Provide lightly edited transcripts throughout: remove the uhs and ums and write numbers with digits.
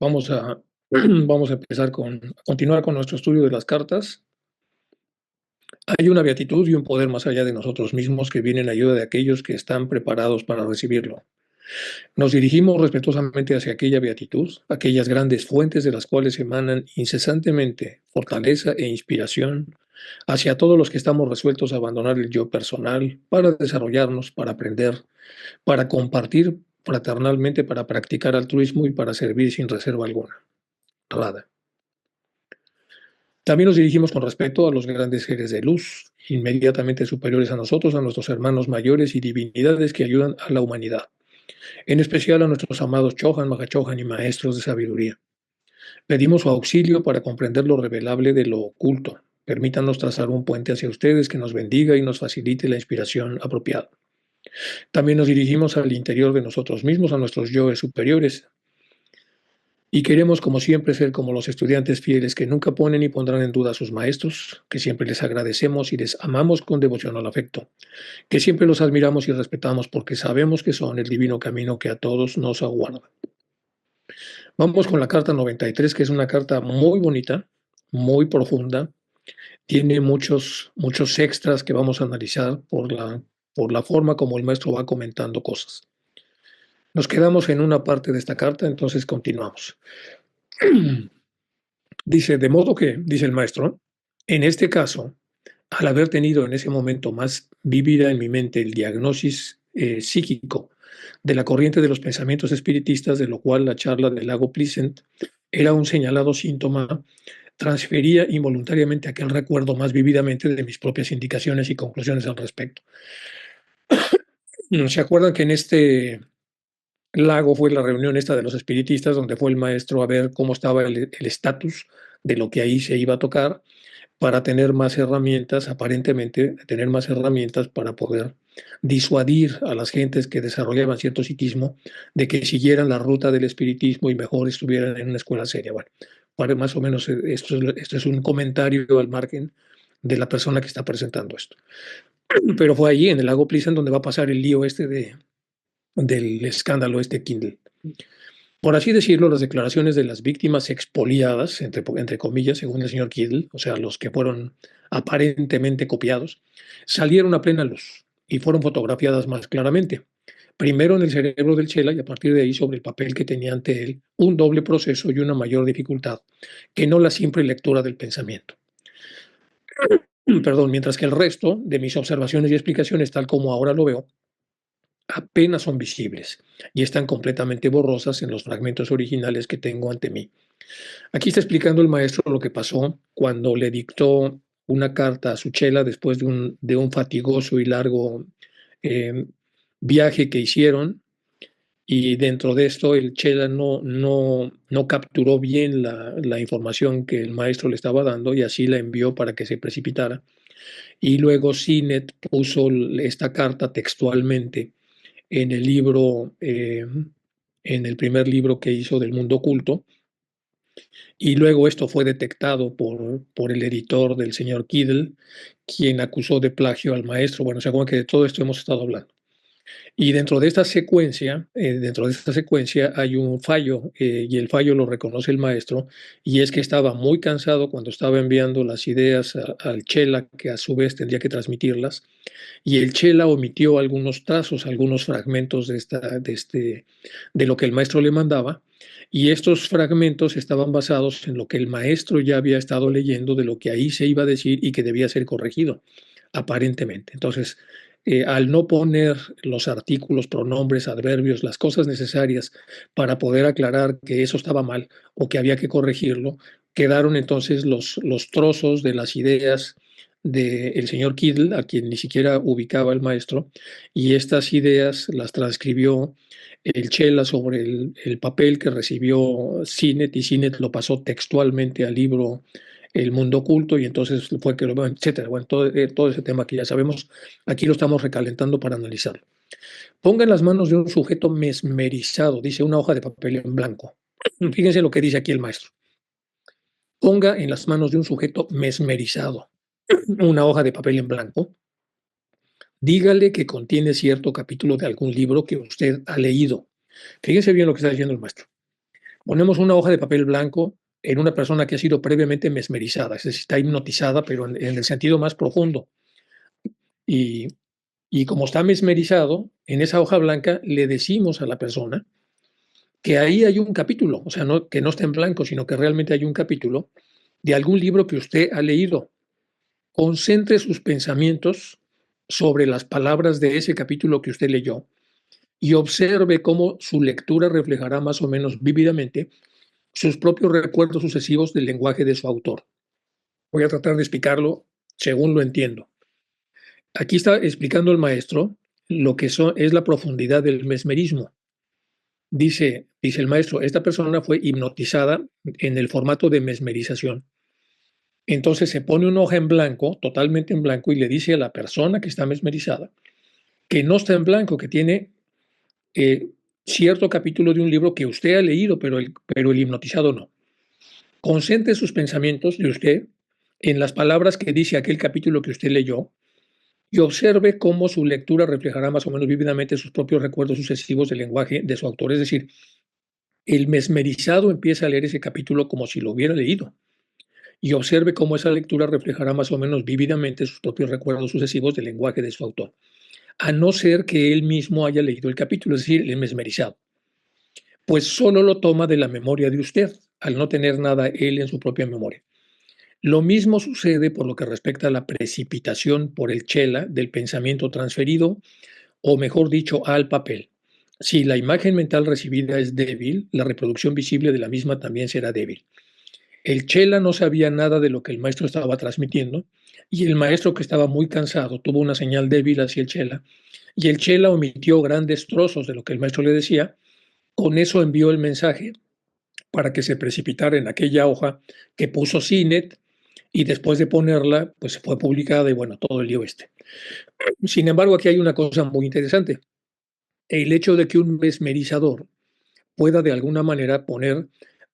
Vamos a, vamos a empezar a continuar con nuestro estudio de las cartas. Hay una beatitud y un poder más allá de nosotros mismos que viene en ayuda de aquellos que están preparados para recibirlo. Nos dirigimos respetuosamente hacia aquella beatitud, aquellas grandes fuentes de las cuales emanan incesantemente fortaleza e inspiración, hacia todos los que estamos resueltos a abandonar el yo personal para desarrollarnos, para aprender, para compartir fraternalmente, para practicar altruismo y para servir sin reserva alguna. Rada. También nos dirigimos con respeto a los grandes seres de luz, inmediatamente superiores a nosotros, a nuestros hermanos mayores y divinidades que ayudan a la humanidad, en especial a nuestros amados Chohan, Mahachohan y maestros de sabiduría. Pedimos su auxilio para comprender lo revelable de lo oculto. Permítanos trazar un puente hacia ustedes que nos bendiga y nos facilite la inspiración apropiada. También nos dirigimos al interior de nosotros mismos, a nuestros yoes superiores, y queremos, como siempre, ser como los estudiantes fieles que nunca ponen ni pondrán en duda a sus maestros, que siempre les agradecemos y les amamos con devoción al afecto, que siempre los admiramos y respetamos porque sabemos que son el divino camino que a todos nos aguarda. Vamos con la carta 93, que es una carta muy bonita, muy profunda, tiene muchos extras que vamos a analizar por la forma como el maestro va comentando cosas. Nos quedamos en una parte de esta carta, entonces continuamos. Dice, de modo que, dice el maestro, en este caso, al haber tenido en ese momento más vívida en mi mente el diagnosis psíquico de la corriente de los pensamientos espiritistas, de lo cual la charla del lago Pleasant era un señalado síntoma, transfería involuntariamente aquel recuerdo más vívidamente de mis propias indicaciones y conclusiones al respecto. ¿Se acuerdan que en este lago fue la reunión esta de los espiritistas, donde fue el maestro a ver cómo estaba el estatus de lo que ahí se iba a tocar, para tener más herramientas, aparentemente tener más herramientas para poder disuadir a las gentes que desarrollaban cierto psiquismo de que siguieran la ruta del espiritismo y mejor estuvieran en una escuela seria? Bueno, para más o menos esto es un comentario al margen de la persona que está presentando esto. Pero fue allí, en el lago Pleasant, donde va a pasar el lío este del escándalo este Kindle. Por así decirlo, las declaraciones de las víctimas expoliadas, entre comillas, según el señor Kindle, o sea, los que fueron aparentemente copiados, salieron a plena luz y fueron fotografiadas más claramente. Primero en el cerebro del Chela y a partir de ahí sobre el papel que tenía ante él un doble proceso y una mayor dificultad que no la simple lectura del pensamiento. Perdón, mientras que el resto de mis observaciones y explicaciones, tal como ahora lo veo, apenas son visibles y están completamente borrosas en los fragmentos originales que tengo ante mí. Aquí está explicando el maestro lo que pasó cuando le dictó una carta a su chela después de un fatigoso y largo eh, viaje que hicieron, y dentro de esto el chela no capturó bien la información que el maestro le estaba dando y así la envió para que se precipitara. Y luego Sinet puso esta carta textualmente en el libro, en el primer libro que hizo del mundo oculto, y luego esto fue detectado por el editor del señor Kiddle, quien acusó de plagio al maestro. Bueno, se acuerdan que de todo esto hemos estado hablando. Y dentro de esta secuencia hay un fallo, y el fallo lo reconoce el maestro, y es que estaba muy cansado cuando estaba enviando las ideas al Chela, que a su vez tendría que transmitirlas, y el Chela omitió algunos trazos, algunos fragmentos de lo que el maestro le mandaba, y estos fragmentos estaban basados en lo que el maestro ya había estado leyendo, de lo que ahí se iba a decir y que debía ser corregido, aparentemente. Entonces, al no poner los artículos, pronombres, adverbios, las cosas necesarias para poder aclarar que eso estaba mal o que había que corregirlo, quedaron entonces los trozos de las ideas del señor Kiddle, a quien ni siquiera ubicaba el maestro, y estas ideas las transcribió el Chela sobre el papel que recibió Sinet, y Sinet lo pasó textualmente al libro El Mundo Oculto, y entonces fue que, etcétera. Bueno, todo ese tema que ya sabemos, aquí lo estamos recalentando para analizarlo. Ponga en las manos de un sujeto mesmerizado, dice una hoja de papel en blanco. Fíjense lo que dice aquí el maestro. Ponga en las manos de un sujeto mesmerizado una hoja de papel en blanco. Dígale que contiene cierto capítulo de algún libro que usted ha leído. Fíjense bien lo que está diciendo el maestro. Ponemos una hoja de papel blanco en una persona que ha sido previamente mesmerizada, es decir, está hipnotizada, pero en el sentido más profundo. Y, y como está mesmerizado, en esa hoja blanca le decimos a la persona que ahí hay un capítulo, o sea, no, que no está en blanco, sino que realmente hay un capítulo de algún libro que usted ha leído. Concentre sus pensamientos sobre las palabras de ese capítulo que usted leyó y observe cómo su lectura reflejará más o menos vívidamente sus propios recuerdos sucesivos del lenguaje de su autor. Voy a tratar de explicarlo según lo entiendo. Aquí está explicando el maestro lo que es la profundidad del mesmerismo. Dice el maestro, esta persona fue hipnotizada en el formato de mesmerización. Entonces se pone una hoja en blanco, totalmente en blanco, y le dice a la persona que está mesmerizada que no está en blanco, que tiene eh, cierto capítulo de un libro que usted ha leído, pero el hipnotizado no. Concentre sus pensamientos de usted en las palabras que dice aquel capítulo que usted leyó y observe cómo su lectura reflejará más o menos vívidamente sus propios recuerdos sucesivos del lenguaje de su autor. Es decir, el mesmerizado empieza a leer ese capítulo como si lo hubiera leído y observe cómo esa lectura reflejará más o menos vívidamente sus propios recuerdos sucesivos del lenguaje de su autor, a no ser que él mismo haya leído el capítulo, es decir, el mesmerizado, pues solo lo toma de la memoria de usted, al no tener nada él en su propia memoria. Lo mismo sucede por lo que respecta a la precipitación por el chela del pensamiento transferido, o mejor dicho, al papel. Si la imagen mental recibida es débil, la reproducción visible de la misma también será débil. El chela no sabía nada de lo que el maestro estaba transmitiendo y el maestro, que estaba muy cansado, tuvo una señal débil hacia el chela y el chela omitió grandes trozos de lo que el maestro le decía. Con eso envió el mensaje para que se precipitara en aquella hoja que puso CINET y después de ponerla, pues fue publicada y bueno, todo el lío este. Sin embargo, aquí hay una cosa muy interesante. El hecho de que un mesmerizador pueda de alguna manera poner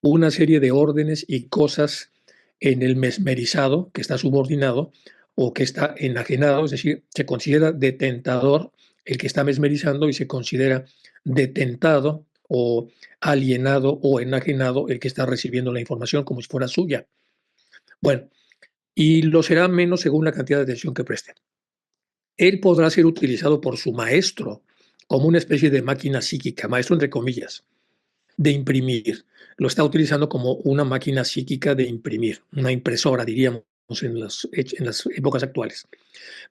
una serie de órdenes y cosas en el mesmerizado, que está subordinado o que está enajenado, es decir, se considera detentador el que está mesmerizando y se considera detentado o alienado o enajenado el que está recibiendo la información como si fuera suya. Bueno, y lo será menos según la cantidad de atención que preste. Él podrá ser utilizado por su maestro como una especie de máquina psíquica, maestro entre comillas, de imprimir. Lo está utilizando como una máquina psíquica de imprimir, una impresora, diríamos, en las épocas actuales,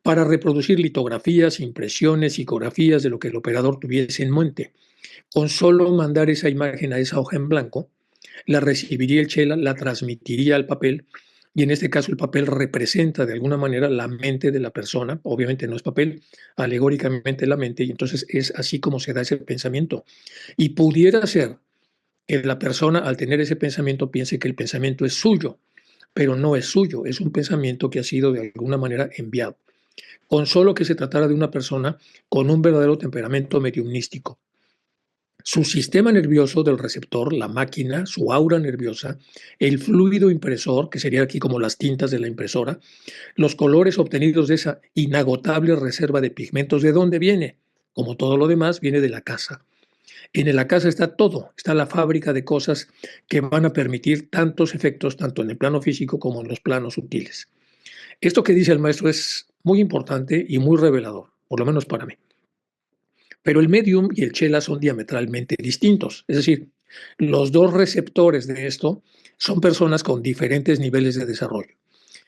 para reproducir litografías, impresiones, psicografías de lo que el operador tuviese en mente. Con solo mandar esa imagen a esa hoja en blanco, la recibiría el chela, la transmitiría al papel y en este caso el papel representa de alguna manera la mente de la persona, obviamente no es papel, alegóricamente la mente, y entonces es así como se da ese pensamiento. Y pudiera ser que la persona al tener ese pensamiento piense que el pensamiento es suyo, pero no es suyo, es un pensamiento que ha sido de alguna manera enviado. Con solo que se tratara de una persona con un verdadero temperamento mediumnístico. Su sistema nervioso del receptor, la máquina, su aura nerviosa, el fluido impresor, que sería aquí como las tintas de la impresora, los colores obtenidos de esa inagotable reserva de pigmentos, ¿de dónde viene? Como todo lo demás, viene de la casa. En la casa está todo, está la fábrica de cosas que van a permitir tantos efectos, tanto en el plano físico como en los planos sutiles. Esto que dice el maestro es muy importante y muy revelador, por lo menos para mí. Pero el medium y el chela son diametralmente distintos. Es decir, los dos receptores de esto son personas con diferentes niveles de desarrollo.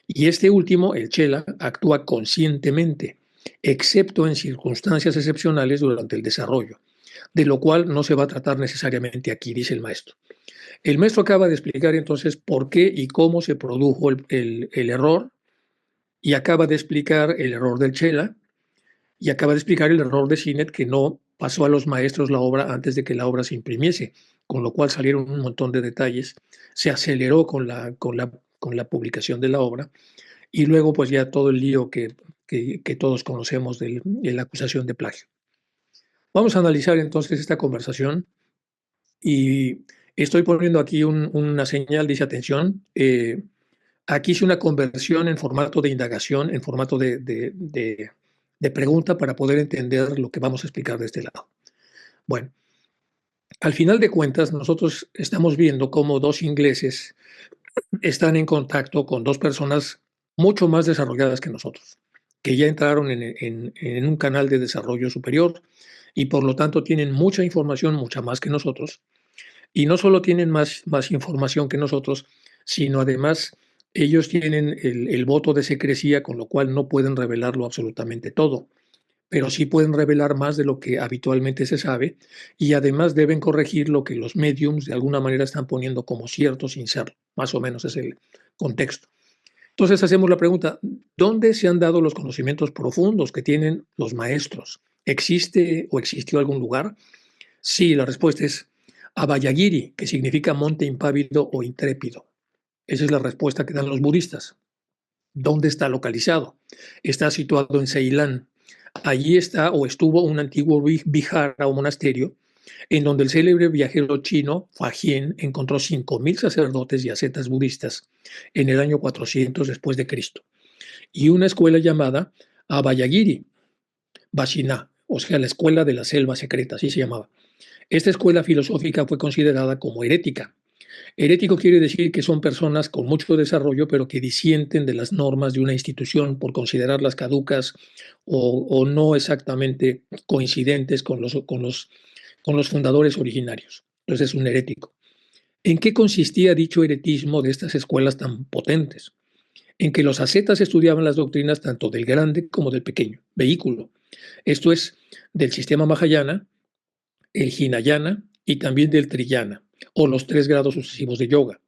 Y este último, el chela, actúa conscientemente, excepto en circunstancias excepcionales durante el desarrollo, de lo cual no se va a tratar necesariamente aquí, dice el maestro. El maestro acaba de explicar entonces por qué y cómo se produjo el error y acaba de explicar el error del chela y acaba de explicar el error de Sinet, que no pasó a los maestros la obra antes de que la obra se imprimiese, con lo cual salieron un montón de detalles, se aceleró con la publicación de la obra y luego pues ya todo el lío que todos conocemos de la acusación de plagio. Vamos a analizar entonces esta conversación y estoy poniendo aquí una señal, dice atención. Aquí hice una conversión en formato de indagación, en formato de pregunta para poder entender lo que vamos a explicar de este lado. Bueno, Al final de cuentas, nosotros estamos viendo cómo dos ingleses están en contacto con dos personas mucho más desarrolladas que nosotros, que ya entraron en un canal de desarrollo superior y por lo tanto tienen mucha información, mucha más que nosotros. Y no solo tienen más información que nosotros, sino además ellos tienen el voto de secrecía, con lo cual no pueden revelarlo absolutamente todo, pero sí pueden revelar más de lo que habitualmente se sabe y además deben corregir lo que los mediums de alguna manera están poniendo como cierto sin serlo. Más o menos es el contexto. Entonces hacemos la pregunta, ¿dónde se han dado los conocimientos profundos que tienen los maestros? ¿Existe o existió algún lugar? Sí, la respuesta es Abayagiri, que significa monte impávido o intrépido. Esa es la respuesta que dan los budistas. ¿Dónde está localizado? Está situado en Ceilán. Allí está o estuvo un antiguo vihara o monasterio en donde el célebre viajero chino Fa Hien encontró 5.000 sacerdotes y ascetas budistas en el año 400 después de Cristo y una escuela llamada Abayagiri Bashina, o sea, la escuela de la selva secreta, así se llamaba. Esta escuela filosófica fue considerada como herética. Herético quiere decir que son personas con mucho desarrollo, pero que disienten de las normas de una institución por considerarlas caducas o no exactamente coincidentes con los fundadores originarios. Entonces es un herético. ¿En qué consistía dicho heretismo de estas escuelas tan potentes? En que los ascetas estudiaban las doctrinas tanto del grande como del pequeño, vehículo. Esto es, del sistema Mahayana, el Hinayana y también del Triyana, o los 3 grados sucesivos de yoga.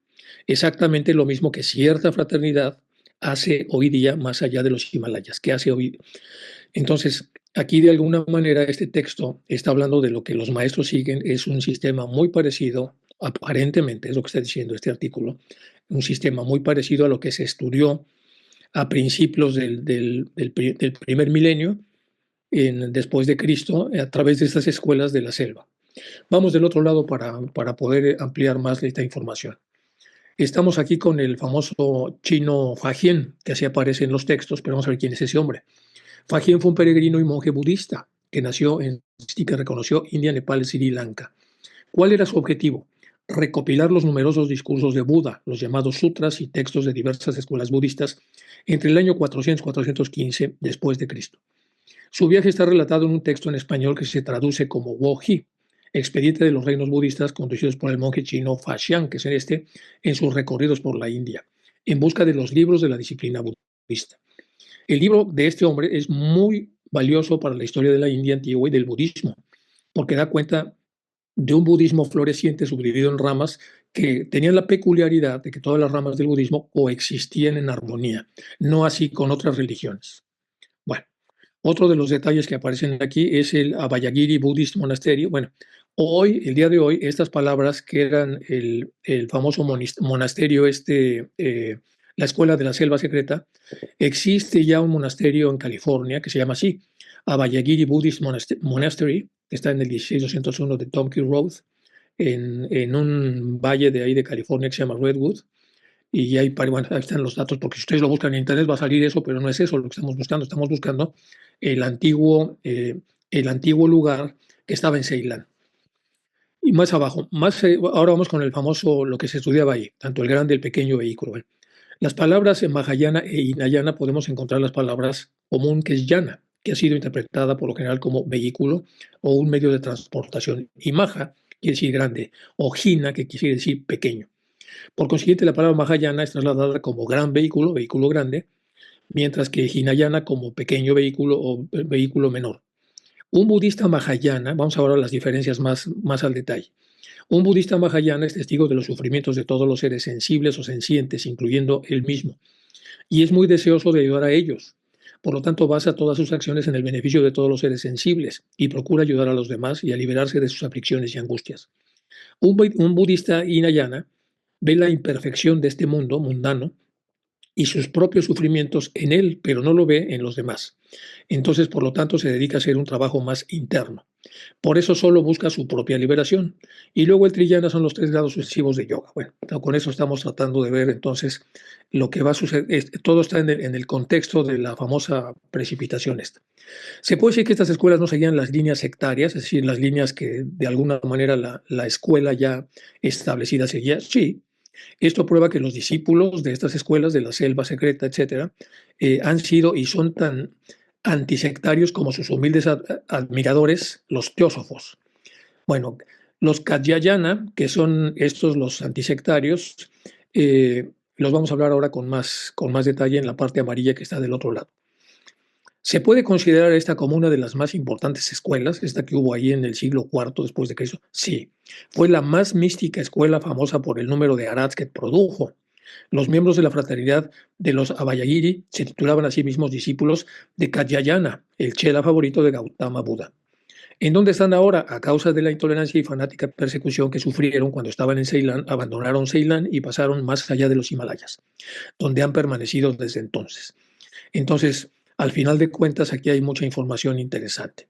Exactamente lo mismo que cierta fraternidad hace hoy día más allá de los Himalayas, que hace hoy. Entonces, aquí de alguna manera este texto está hablando de lo que los maestros siguen, es un sistema muy parecido, aparentemente es lo que está diciendo este artículo, un sistema muy parecido a lo que se estudió a principios del primer milenio, después de Cristo, a través de estas escuelas de la selva. Vamos del otro lado para poder ampliar más esta información. Estamos aquí con el famoso chino Fa Hien, que así aparece en los textos, pero vamos a ver quién es ese hombre. Fa Hien fue un peregrino y monje budista que nació y que reconoció India, Nepal y Sri Lanka. ¿Cuál era su objetivo? Recopilar los numerosos discursos de Buda, los llamados sutras y textos de diversas escuelas budistas, entre el año 400-415 después de Cristo. Su viaje está relatado en un texto en español que se traduce como Wo Hi, expediente de los reinos budistas conducidos por el monje chino Fa Xiang, que es en sus recorridos por la India, en busca de los libros de la disciplina budista. El libro de este hombre es muy valioso para la historia de la India antigua y del budismo, porque da cuenta de un budismo floreciente subdividido en ramas que tenían la peculiaridad de que todas las ramas del budismo coexistían en armonía, no así con otras religiones. Bueno, otro de los detalles que aparecen aquí es el Abayagiri Buddhist Monasterio. Bueno, hoy, el día de hoy, estas palabras que eran el famoso monasterio, la escuela de la selva secreta, existe ya un monasterio en California que se llama así, Abayagiri Buddhist Monastery, que está en el 16201 de Tomkey Road, en un valle de ahí de California que se llama Redwood. Y bueno, ahí están los datos, porque si ustedes lo buscan en internet va a salir eso, pero no es eso lo que estamos buscando. Estamos buscando el antiguo lugar que estaba en Ceilán. Y más abajo, ahora vamos con el famoso, lo que se estudiaba ahí, tanto el grande y el pequeño vehículo. Bueno, las palabras en Mahayana e Hinayana podemos encontrar las palabras común que es yana, que ha sido interpretada por lo general como vehículo o un medio de transportación. Y Maha quiere decir grande, o Hina, que quiere decir pequeño. Por consiguiente, la palabra Mahayana es trasladada como gran vehículo, vehículo grande, mientras que Hinayana como pequeño vehículo o vehículo menor. Un budista Mahayana, vamos ahora a las diferencias más al detalle. Un budista Mahayana es testigo de los sufrimientos de todos los seres sensibles o sencientes, incluyendo él mismo, y es muy deseoso de ayudar a ellos. Por lo tanto, basa todas sus acciones en el beneficio de todos los seres sensibles y procura ayudar a los demás y a liberarse de sus aflicciones y angustias. Un budista Hinayana ve la imperfección de este mundo mundano y sus propios sufrimientos en él, pero no lo ve en los demás. Entonces, por lo tanto, se dedica a hacer un trabajo más interno. Por eso solo busca su propia liberación. Y luego el Triyana son los 3 grados sucesivos de yoga. Bueno, con eso estamos tratando de ver entonces lo que va a suceder. Todo está en el contexto de la famosa precipitación esta. Se puede decir que estas escuelas no seguían las líneas sectarias, es decir, las líneas que de alguna manera la escuela ya establecida seguía. Sí, esto prueba que los discípulos de estas escuelas, de la selva secreta, etcétera, han sido y son tan antisectarios como sus humildes admiradores, los teósofos. Bueno, los Katyayana, que son estos los antisectarios, los vamos a hablar ahora con más detalle en la parte amarilla que está del otro lado. ¿Se puede considerar esta como una de las más importantes escuelas, esta que hubo ahí en el siglo IV después de Cristo? Sí, fue la más mística escuela famosa por el número de arats que produjo. Los miembros de la fraternidad de los Abhayagiri se titulaban a sí mismos discípulos de Katyayana, el chela favorito de Gautama Buda. ¿En dónde están ahora? A causa de la intolerancia y fanática persecución que sufrieron cuando estaban en Ceilán, abandonaron Ceilán y pasaron más allá de los Himalayas, donde han permanecido desde entonces. Entonces, al final de cuentas, aquí hay mucha información interesante.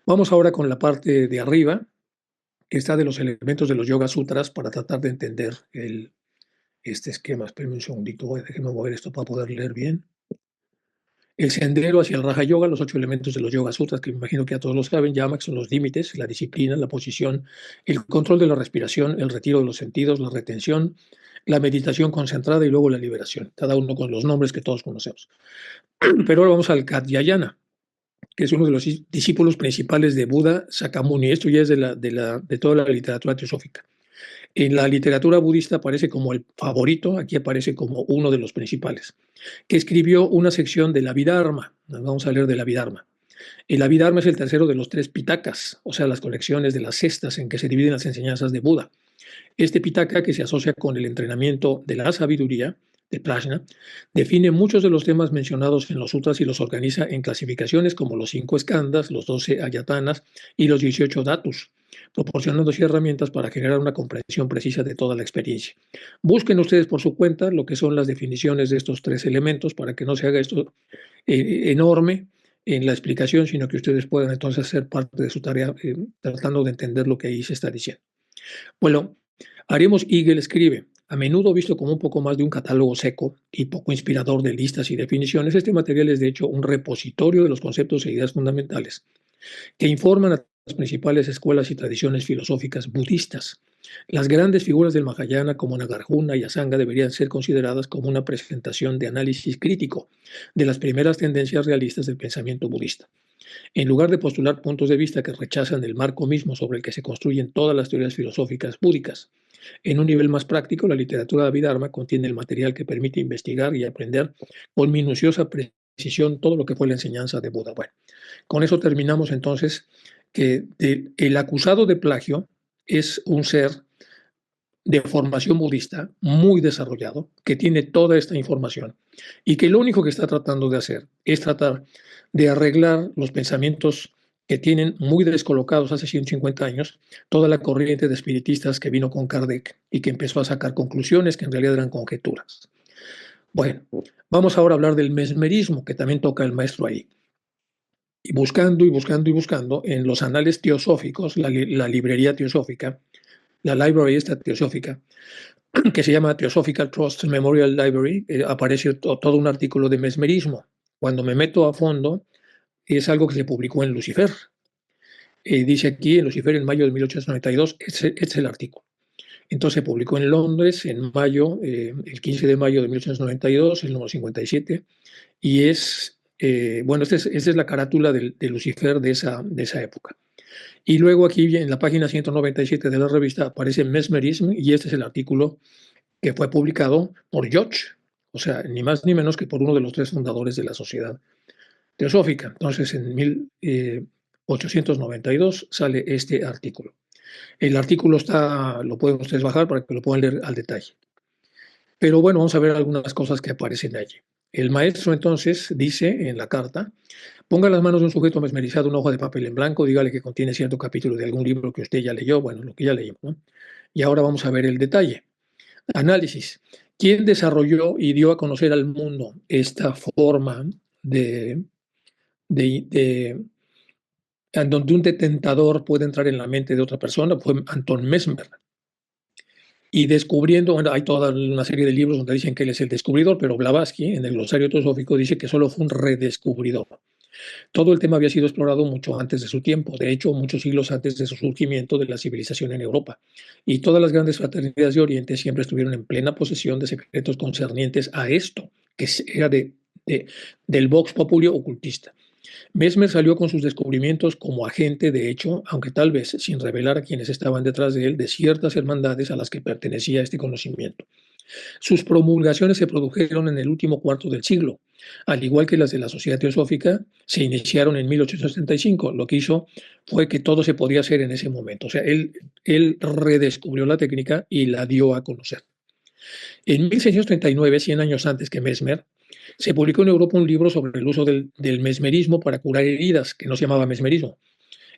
Vamos ahora con la parte de arriba, que está de los elementos de los Yoga Sutras, para tratar de entender este esquema. Espérenme un segundito, déjenme mover esto para poder leer bien. El sendero hacia el Raja Yoga, los 8 elementos de los Yoga Sutras, que me imagino que ya todos lo saben, llaman, son los límites, la disciplina, la posición, el control de la respiración, el retiro de los sentidos, la retención, la meditación concentrada y luego la liberación, cada uno con los nombres que todos conocemos. Pero ahora vamos al Katyayana, que es uno de los discípulos principales de Buda Sakyamuni. Esto ya es de toda la literatura teosófica. En la literatura budista aparece como el favorito, aquí aparece como uno de los principales, que escribió una sección de la Abhidharma. Nos vamos a leer de la Abhidharma. El Abhidharma es el tercero de los 3 pitakas, o sea, las colecciones de las cestas en que se dividen las enseñanzas de Buda. Este pitaka, que se asocia con el entrenamiento de la sabiduría, de prajna, define muchos de los temas mencionados en los sutras y los organiza en clasificaciones como los 5 skandhas, los 12 ayatanas y los 18 dhatus, proporcionando así herramientas para generar una comprensión precisa de toda la experiencia. Busquen ustedes por su cuenta lo que son las definiciones de estos 3 elementos para que no se haga esto enorme en la explicación, sino que ustedes puedan entonces hacer parte de su tarea tratando de entender lo que ahí se está diciendo. Bueno, Ariemos Eagle escribe, a menudo visto como un poco más de un catálogo seco y poco inspirador de listas y definiciones, este material es de hecho un repositorio de los conceptos e ideas fundamentales que informan a las principales escuelas y tradiciones filosóficas budistas. Las grandes figuras del Mahayana como Nagarjuna y Asanga deberían ser consideradas como una presentación de análisis crítico de las primeras tendencias realistas del pensamiento budista. En lugar de postular puntos de vista que rechazan el marco mismo sobre el que se construyen todas las teorías filosóficas búdicas, en un nivel más práctico, la literatura de Abhidharma contiene el material que permite investigar y aprender con minuciosa precisión todo lo que fue la enseñanza de Buda. Bueno, con eso terminamos entonces que el acusado de plagio es un ser de formación budista muy desarrollado, que tiene toda esta información y que lo único que está tratando de hacer es tratar de arreglar los pensamientos que tienen muy descolocados hace 150 años toda la corriente de espiritistas que vino con Kardec y que empezó a sacar conclusiones que en realidad eran conjeturas. Bueno, vamos ahora a hablar del mesmerismo, que también toca el maestro ahí. Y buscando y buscando y buscando en los anales teosóficos, la librería teosófica, la library esta teosófica, que se llama Theosophical Trust Memorial Library, aparece todo un artículo de mesmerismo. Cuando me meto a fondo, es algo que se publicó en Lucifer. Dice aquí en Lucifer en mayo de 1892, este es el artículo. Entonces se publicó en Londres en mayo, el 15 de mayo de 1892, el número 57, y es, bueno, esta es la carátula de Lucifer de esa época. Y luego aquí en la página 197 de la revista aparece Mesmerism y este es el artículo que fue publicado por George, o sea, ni más ni menos que por uno de los 3 fundadores de la Sociedad Teosófica. Entonces, en 1892 sale este artículo. El artículo lo pueden ustedes bajar para que lo puedan leer al detalle. Pero bueno, vamos a ver algunas cosas que aparecen allí. El maestro entonces dice en la carta, ponga las manos de un sujeto mesmerizado una hoja de papel en blanco, dígale que contiene cierto capítulo de algún libro que usted ya leyó, bueno, lo que ya leímos, ¿no? Y ahora vamos a ver el detalle. Análisis. ¿Quién desarrolló y dio a conocer al mundo esta forma de en donde un detentador puede entrar en la mente de otra persona, fue Anton Mesmer. Y descubriendo, bueno, hay toda una serie de libros donde dicen que él es el descubridor, pero Blavatsky, en el glosario teosófico, dice que solo fue un redescubridor. Todo el tema había sido explorado mucho antes de su tiempo, de hecho, muchos siglos antes de su surgimiento de la civilización en Europa. Y todas las grandes fraternidades de Oriente siempre estuvieron en plena posesión de secretos concernientes a esto, que era de, del vox populi ocultista. Mesmer salió con sus descubrimientos como agente, de hecho, aunque tal vez sin revelar a quienes estaban detrás de él, de ciertas hermandades a las que pertenecía este conocimiento. Sus promulgaciones se produjeron en el último cuarto del siglo, al igual que las de la Sociedad Teosófica, se iniciaron en 1875. Lo que hizo fue que todo se podía hacer en ese momento. O sea, él redescubrió la técnica y la dio a conocer. En 1639, 100 años antes que Mesmer, se publicó en Europa un libro sobre el uso del mesmerismo para curar heridas, que no se llamaba mesmerismo,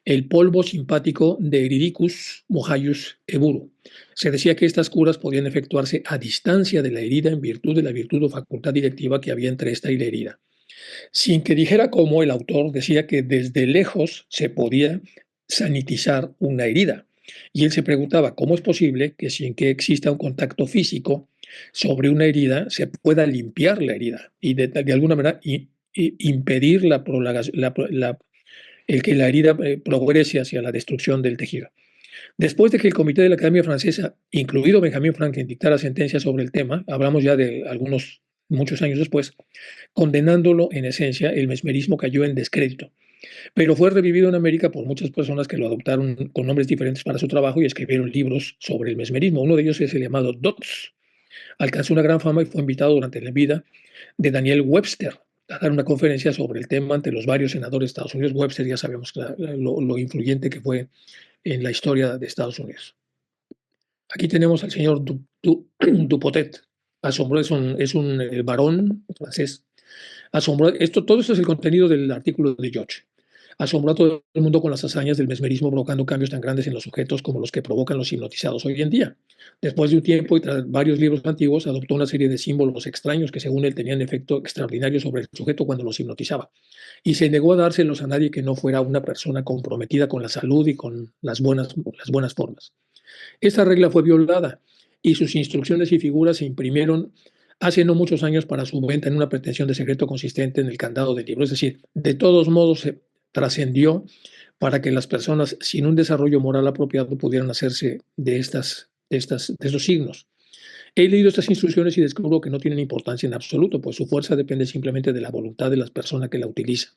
el polvo simpático de Eridicus mojaius eburu. Se decía que estas curas podían efectuarse a distancia de la herida en virtud de la virtud o facultad directiva que había entre esta y la herida. Sin que dijera cómo, el autor decía que desde lejos se podía sanitizar una herida. Y él se preguntaba cómo es posible que sin que exista un contacto físico sobre una herida se pueda limpiar la herida y de alguna manera impedir el que la herida progrese hacia la destrucción del tejido. Después de que el comité de la Academia Francesa, incluido Benjamin Franklin, dictara sentencia sobre el tema, hablamos ya de muchos años después, condenándolo en esencia, el mesmerismo cayó en descrédito. Pero fue revivido en América por muchas personas que lo adoptaron con nombres diferentes para su trabajo y escribieron libros sobre el mesmerismo. Uno de ellos es el llamado Dots. Alcanzó una gran fama y fue invitado durante la vida de Daniel Webster a dar una conferencia sobre el tema ante los varios senadores de Estados Unidos. Webster ya sabemos lo influyente que fue en la historia de Estados Unidos. Aquí tenemos al señor Dupotet. Asombroso, es un varón francés. Todo esto es el contenido del artículo de George. Asombró a todo el mundo con las hazañas del mesmerismo, provocando cambios tan grandes en los sujetos como los que provocan los hipnotizados hoy en día. Después de un tiempo y tras varios libros antiguos, adoptó una serie de símbolos extraños que, según él, tenían efecto extraordinario sobre el sujeto cuando los hipnotizaba. Y se negó a dárselos a nadie que no fuera una persona comprometida con la salud y con las buenas formas. Esta regla fue violada y sus instrucciones y figuras se imprimieron hace no muchos años para su venta en una pretensión de secreto consistente en el candado del libro. Es decir, de todos modos se trascendió para que las personas sin un desarrollo moral apropiado pudieran hacerse de esos signos. He leído estas instrucciones y descubro que no tienen importancia en absoluto, pues su fuerza depende simplemente de la voluntad de las personas que la utiliza.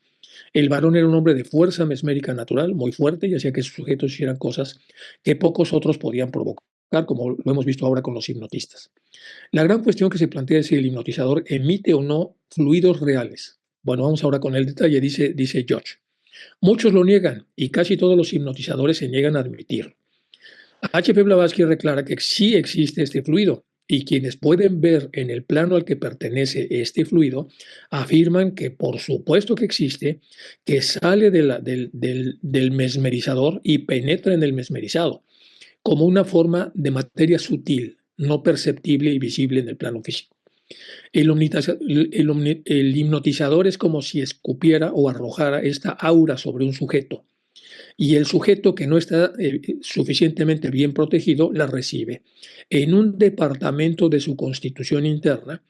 El varón era un hombre de fuerza mesmérica natural, muy fuerte, y hacía que sus sujetos hicieran cosas que pocos otros podían provocar, como lo hemos visto ahora con los hipnotistas. La gran cuestión que se plantea es si el hipnotizador emite o no fluidos reales. Bueno, vamos ahora con el detalle, dice George. Muchos lo niegan y casi todos los hipnotizadores se niegan a admitirlo. H.P. Blavatsky declara que sí existe este fluido y quienes pueden ver en el plano al que pertenece este fluido afirman que por supuesto que existe, que sale del mesmerizador y penetra en el mesmerizado como una forma de materia sutil, no perceptible y visible en el plano físico. El hipnotizador es como si escupiera o arrojara esta aura sobre un sujeto y el sujeto que no está suficientemente bien protegido la recibe en un departamento de su constitución interna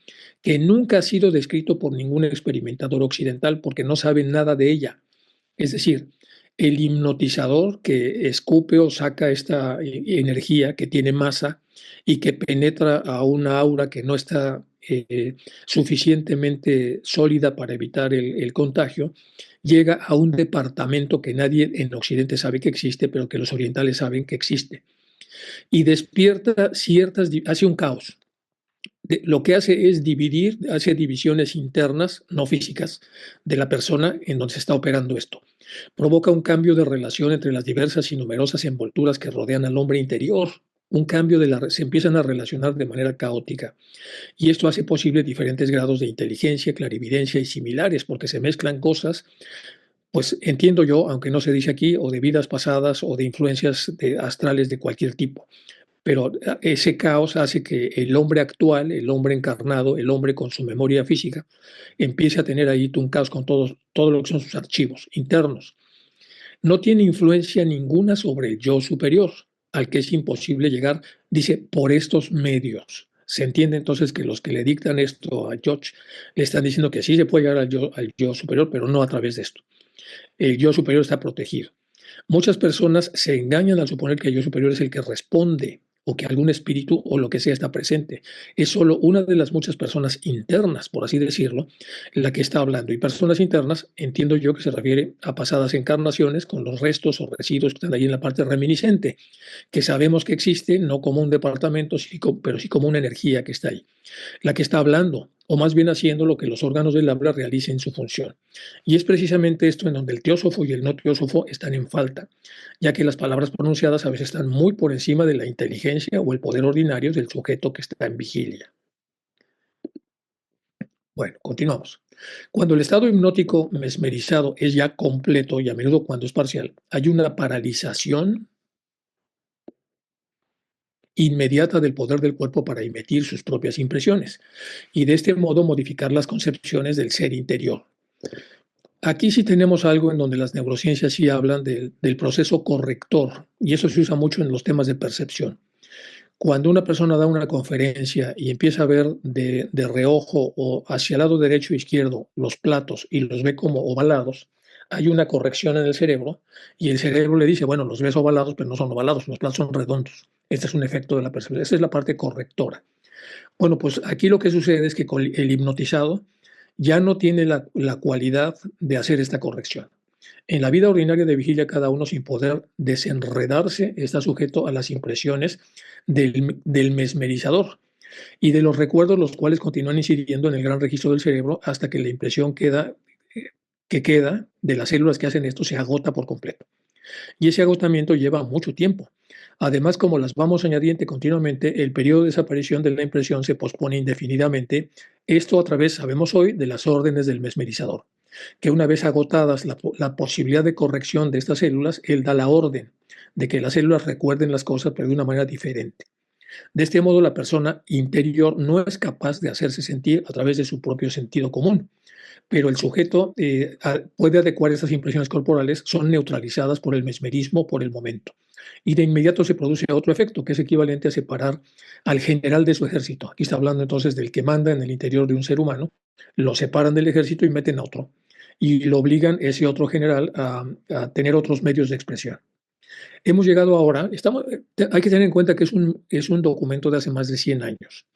que nunca ha sido descrito por ningún experimentador occidental porque no saben nada de ella. Es decir, el hipnotizador que escupe o saca esta energía que tiene masa y que penetra a una aura que no está suficientemente sólida para evitar el contagio, llega a un departamento que nadie en Occidente sabe que existe, pero que los orientales saben que existe. Y despierta hace un caos. Lo que hace es hace divisiones internas, no físicas, de la persona en donde se está operando esto. Provoca un cambio de relación entre las diversas y numerosas envolturas que rodean al hombre interior. Un cambio se empiezan a relacionar de manera caótica. Y esto hace posible diferentes grados de inteligencia, clarividencia y similares, porque se mezclan cosas, pues entiendo yo, aunque no se dice aquí, o de vidas pasadas o de influencias astrales de cualquier tipo. Pero ese caos hace que el hombre actual, el hombre encarnado, el hombre con su memoria física, empiece a tener ahí un caos con todo lo que son sus archivos internos. No tiene influencia ninguna sobre el yo superior, al que es imposible llegar, dice, por estos medios. Se entiende entonces que los que le dictan esto a George le están diciendo que sí se puede llegar al yo superior, pero no a través de esto. El yo superior está protegido. Muchas personas se engañan al suponer que el yo superior es el que responde o que algún espíritu o lo que sea está presente. Es solo una de las muchas personas internas, por así decirlo, la que está hablando. Y personas internas, entiendo yo que se refiere a pasadas encarnaciones con los restos o residuos que están ahí en la parte reminiscente, que sabemos que existe no como un departamento, pero sí como una energía que está ahí, la que está hablando, o más bien haciendo lo que los órganos del habla realicen su función. Y es precisamente esto en donde el teósofo y el no teósofo están en falta, ya que las palabras pronunciadas a veces están muy por encima de la inteligencia o el poder ordinario del sujeto que está en vigilia. Bueno, continuamos. Cuando el estado hipnótico mesmerizado es ya completo y a menudo cuando es parcial, hay una paralización inmediata del poder del cuerpo para emitir sus propias impresiones y de este modo modificar las concepciones del ser interior. Aquí sí tenemos algo en donde las neurociencias sí hablan del proceso corrector, y eso se usa mucho en los temas de percepción. Cuando una persona da una conferencia y empieza a ver de reojo o hacia el lado derecho e izquierdo los platos y los ve como ovalados, hay una corrección en el cerebro y el cerebro le dice, bueno, los ves ovalados, pero no son ovalados, los platos son redondos. Este es un efecto de la percepción. Esta es la parte correctora. Bueno, pues aquí lo que sucede es que con el hipnotizado ya no tiene la cualidad de hacer esta corrección. En la vida ordinaria de vigilia, cada uno sin poder desenredarse está sujeto a las impresiones del mesmerizador y de los recuerdos, los cuales continúan incidiendo en el gran registro del cerebro hasta que la impresión que queda de las células que hacen esto se agota por completo. Y ese agotamiento lleva mucho tiempo. Además, como las vamos añadiendo continuamente, el periodo de desaparición de la impresión se pospone indefinidamente. Esto a través, sabemos hoy, de las órdenes del mesmerizador, que una vez agotadas la posibilidad de corrección de estas células, él da la orden de que las células recuerden las cosas, pero de una manera diferente. De este modo, la persona interior no es capaz de hacerse sentir a través de su propio sentido común, pero el sujeto puede adecuar estas impresiones corporales, son neutralizadas por el mesmerismo por el momento. Y de inmediato se produce otro efecto, que es equivalente a separar al general de su ejército. Aquí está hablando entonces del que manda en el interior de un ser humano, lo separan del ejército y meten a otro. Y lo obligan ese otro general a tener otros medios de expresión. Hemos llegado ahora, hay que tener en cuenta que es un documento de hace más de 100 años.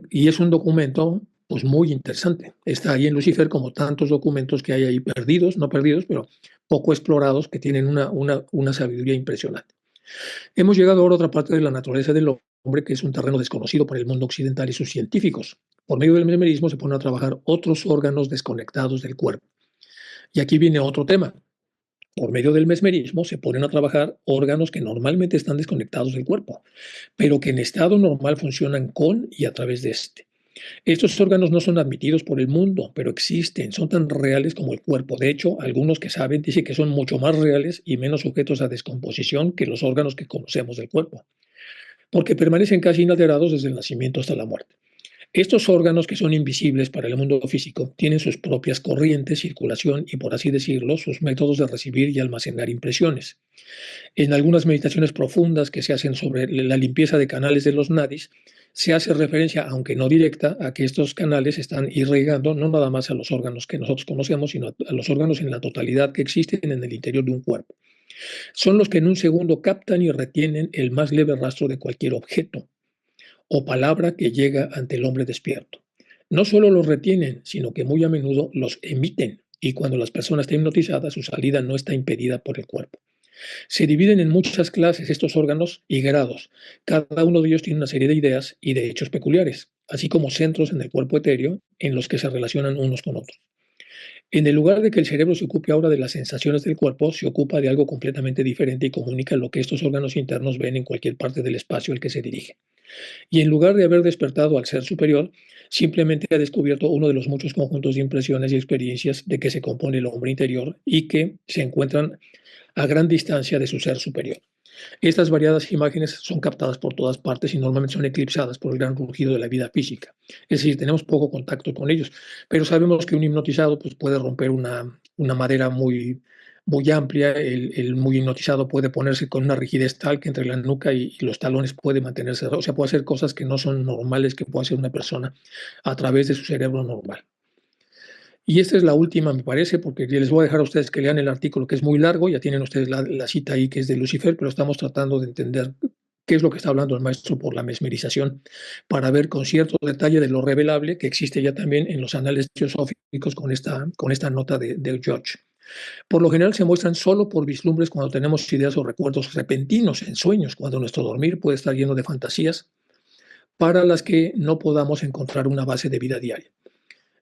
Y es un documento pues muy interesante. Está ahí en Lucifer como tantos documentos que hay ahí perdidos, no perdidos, pero poco explorados, que tienen una sabiduría impresionante. Hemos llegado ahora a otra parte de la naturaleza del hombre, que es un terreno desconocido por el mundo occidental y sus científicos. Por medio del mesmerismo se ponen a trabajar otros órganos desconectados del cuerpo. Y aquí viene otro tema. Por medio del mesmerismo se ponen a trabajar órganos que normalmente están desconectados del cuerpo, pero que en estado normal funcionan con y a través de este. Estos órganos no son admitidos por el mundo, pero existen, son tan reales como el cuerpo. De hecho, algunos que saben dicen que son mucho más reales y menos sujetos a descomposición que los órganos que conocemos del cuerpo, porque permanecen casi inalterados desde el nacimiento hasta la muerte. Estos órganos que son invisibles para el mundo físico tienen sus propias corrientes, circulación y, por así decirlo, sus métodos de recibir y almacenar impresiones. En algunas meditaciones profundas que se hacen sobre la limpieza de canales de los nadis, se hace referencia, aunque no directa, a que estos canales están irrigando no nada más a los órganos que nosotros conocemos, sino a los órganos en la totalidad que existen en el interior de un cuerpo. Son los que en un segundo captan y retienen el más leve rastro de cualquier objeto o palabra que llega ante el hombre despierto. No solo los retienen, sino que muy a menudo los emiten, y cuando las personas están hipnotizadas, su salida no está impedida por el cuerpo. Se dividen en muchas clases estos órganos y grados. Cada uno de ellos tiene una serie de ideas y de hechos peculiares, así como centros en el cuerpo etéreo en los que se relacionan unos con otros. En el lugar de que el cerebro se ocupe ahora de las sensaciones del cuerpo, se ocupa de algo completamente diferente y comunica lo que estos órganos internos ven en cualquier parte del espacio al que se dirige. Y en lugar de haber despertado al ser superior, simplemente ha descubierto uno de los muchos conjuntos de impresiones y experiencias de que se compone el hombre interior y que se encuentran a gran distancia de su ser superior. Estas variadas imágenes son captadas por todas partes y normalmente son eclipsadas por el gran rugido de la vida física. Es decir, tenemos poco contacto con ellos, pero sabemos que un hipnotizado pues, puede romper una madera muy, muy amplia, el muy hipnotizado puede ponerse con una rigidez tal que entre la nuca y los talones puede mantenerse, o sea, puede hacer cosas que no son normales que puede hacer una persona a través de su cerebro normal. Y esta es la última, me parece, porque les voy a dejar a ustedes que lean el artículo, que es muy largo, ya tienen ustedes la cita ahí, que es de Lucifer, pero estamos tratando de entender qué es lo que está hablando el maestro por la mesmerización, para ver con cierto detalle de lo revelable que existe ya también en los anales teosóficos con esta nota de George. Por lo general se muestran solo por vislumbres cuando tenemos ideas o recuerdos repentinos en sueños, cuando nuestro dormir puede estar lleno de fantasías para las que no podamos encontrar una base de vida diaria.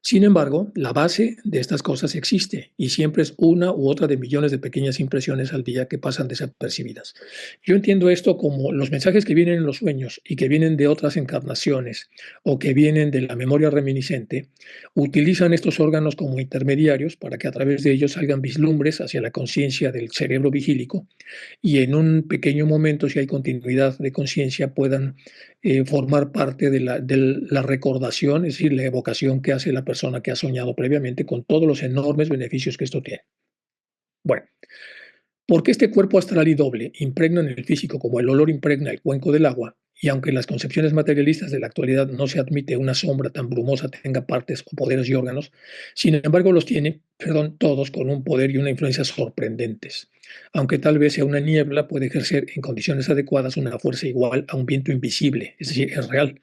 Sin embargo, la base de estas cosas existe y siempre es una u otra de millones de pequeñas impresiones al día que pasan desapercibidas. Yo entiendo esto como los mensajes que vienen en los sueños y que vienen de otras encarnaciones o que vienen de la memoria reminiscente, utilizan estos órganos como intermediarios para que a través de ellos salgan vislumbres hacia la conciencia del cerebro vigílico y en un pequeño momento, si hay continuidad de conciencia, puedan formar parte de la recordación, es decir, la evocación que hace la persona que ha soñado previamente con todos los enormes beneficios que esto tiene. Bueno, porque este cuerpo astral y doble impregnan el físico como el olor impregna el cuenco del agua, y aunque en las concepciones materialistas de la actualidad no se admite una sombra tan brumosa tenga partes o poderes y órganos, sin embargo los tiene, perdón, todos con un poder y una influencia sorprendentes. Aunque tal vez sea una niebla, puede ejercer en condiciones adecuadas una fuerza igual a un viento invisible, es decir, es real.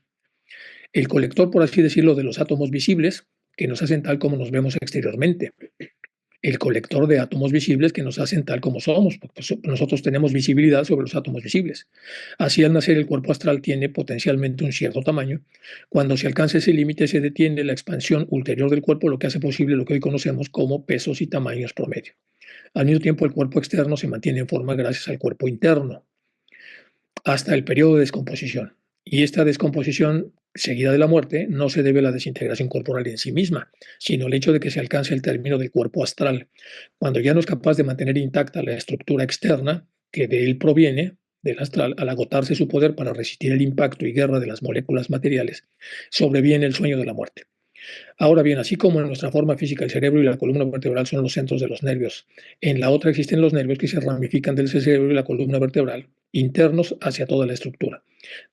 El colector, por así decirlo, de los átomos visibles, que nos hacen tal como nos vemos exteriormente, el colector de átomos visibles que nos hacen tal como somos, porque nosotros tenemos visibilidad sobre los átomos visibles. Así al nacer el cuerpo astral tiene potencialmente un cierto tamaño. Cuando se alcanza ese límite se detiene la expansión ulterior del cuerpo, lo que hace posible lo que hoy conocemos como pesos y tamaños promedio. Al mismo tiempo el cuerpo externo se mantiene en forma gracias al cuerpo interno hasta el periodo de descomposición. Y esta descomposición seguida de la muerte no se debe a la desintegración corporal en sí misma, sino al hecho de que se alcance el término del cuerpo astral, cuando ya no es capaz de mantener intacta la estructura externa que de él proviene, del astral, al agotarse su poder para resistir el impacto y guerra de las moléculas materiales, sobreviene el sueño de la muerte. Ahora bien, así como en nuestra forma física el cerebro y la columna vertebral son los centros de los nervios, en la otra existen los nervios que se ramifican del cerebro y la columna vertebral, internos hacia toda la estructura.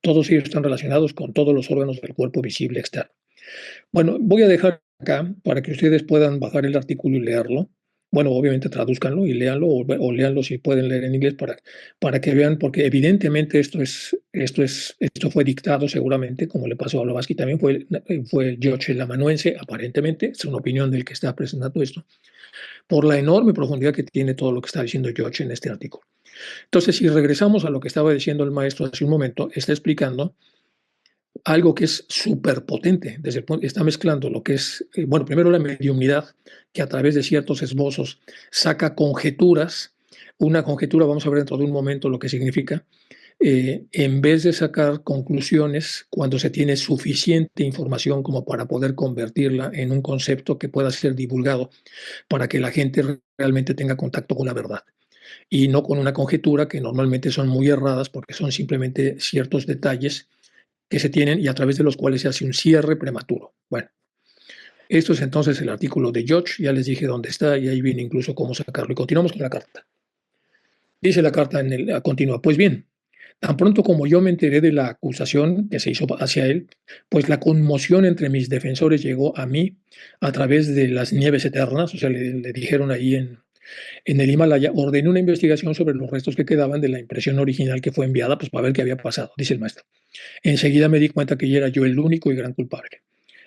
Todos ellos están relacionados con todos los órganos del cuerpo visible externo. Bueno, voy a dejar acá para que ustedes puedan bajar el artículo y leerlo. Bueno, obviamente tradúzcanlo y léanlo o léanlo si pueden leer en inglés para que vean, porque evidentemente esto fue dictado seguramente, como le pasó a Blavatsky también, fue George el amanuense, aparentemente, es una opinión del que está presentando esto, por la enorme profundidad que tiene todo lo que está diciendo George en este artículo. Entonces, si regresamos a lo que estaba diciendo el maestro hace un momento, está explicando algo que es súper potente, está mezclando lo que es, bueno, primero la mediumnidad, que a través de ciertos esbozos saca conjeturas, una conjetura, vamos a ver dentro de un momento lo que significa, en vez de sacar conclusiones cuando se tiene suficiente información como para poder convertirla en un concepto que pueda ser divulgado para que la gente realmente tenga contacto con la verdad y no con una conjetura que normalmente son muy erradas porque son simplemente ciertos detalles que se tienen y a través de los cuales se hace un cierre prematuro. Bueno, esto es entonces el artículo de George, ya les dije dónde está y ahí viene incluso cómo sacarlo. Y continuamos con la carta. Dice la carta continua, pues bien, tan pronto como yo me enteré de la acusación que se hizo hacia él, pues la conmoción entre mis defensores llegó a mí a través de las nieves eternas, o sea, le dijeron ahí en el Himalaya, ordené una investigación sobre los restos que quedaban de la impresión original que fue enviada, pues para ver qué había pasado, dice el maestro. Enseguida me di cuenta que ya era yo el único y gran culpable.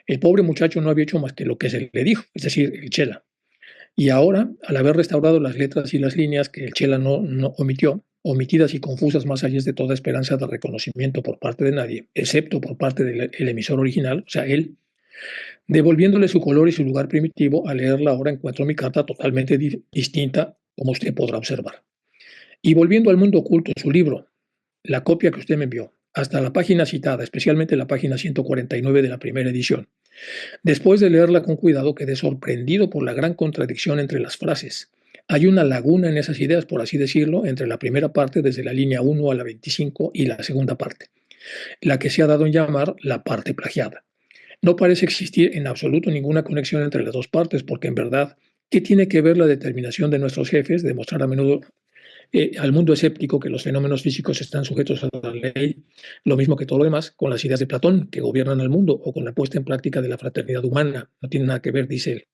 El pobre muchacho no había hecho más que lo que se le dijo, es decir, el Chela. Y ahora, al haber restaurado las letras y las líneas que el Chela no omitió, omitidas y confusas más allá de toda esperanza de reconocimiento por parte de nadie, excepto por parte del emisor original, o sea, él, devolviéndole su color y su lugar primitivo, al leerla ahora encuentro mi carta totalmente distinta, como usted podrá observar. Y volviendo al mundo oculto, su libro, la copia que usted me envió, hasta la página citada, especialmente la página 149 de la primera edición. Después de leerla con cuidado, quedé sorprendido por la gran contradicción entre las frases. Hay una laguna en esas ideas, por así decirlo, entre la primera parte, desde la línea 1 a la 25, y la segunda parte, la que se ha dado en llamar la parte plagiada. No parece existir en absoluto ninguna conexión entre las dos partes, porque en verdad ¿Qué tiene que ver la determinación de nuestros jefes de mostrar a menudo al mundo escéptico que los fenómenos físicos están sujetos a la ley, lo mismo que todo lo demás, con las ideas de Platón que gobiernan el mundo o con la puesta en práctica de la fraternidad humana? No tiene nada que ver, dice él.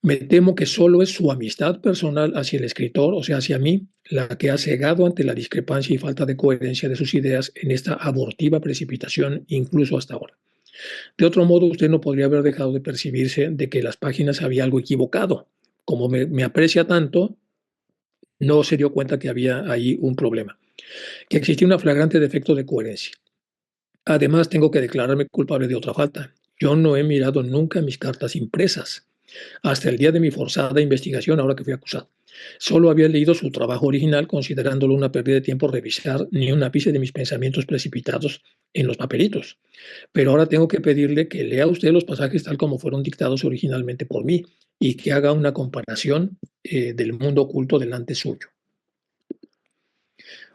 Me temo que solo es su amistad personal hacia el escritor, o sea, hacia mí, la que ha cegado ante la discrepancia y falta de coherencia de sus ideas en esta abortiva precipitación, incluso hasta ahora. De otro modo, usted no podría haber dejado de percibirse de que las páginas había algo equivocado. Como me aprecia tanto, no se dio cuenta que había ahí un problema, que existía un flagrante defecto de coherencia. Además, tengo que declararme culpable de otra falta. Yo no he mirado nunca mis cartas impresas, hasta el día de mi forzada investigación, ahora que fui acusado. Solo había leído su trabajo original, considerándolo una pérdida de tiempo revisar ni un ápice de mis pensamientos precipitados en los papelitos. Pero ahora tengo que pedirle que lea usted los pasajes tal como fueron dictados originalmente por mí y que haga una comparación del mundo oculto delante suyo.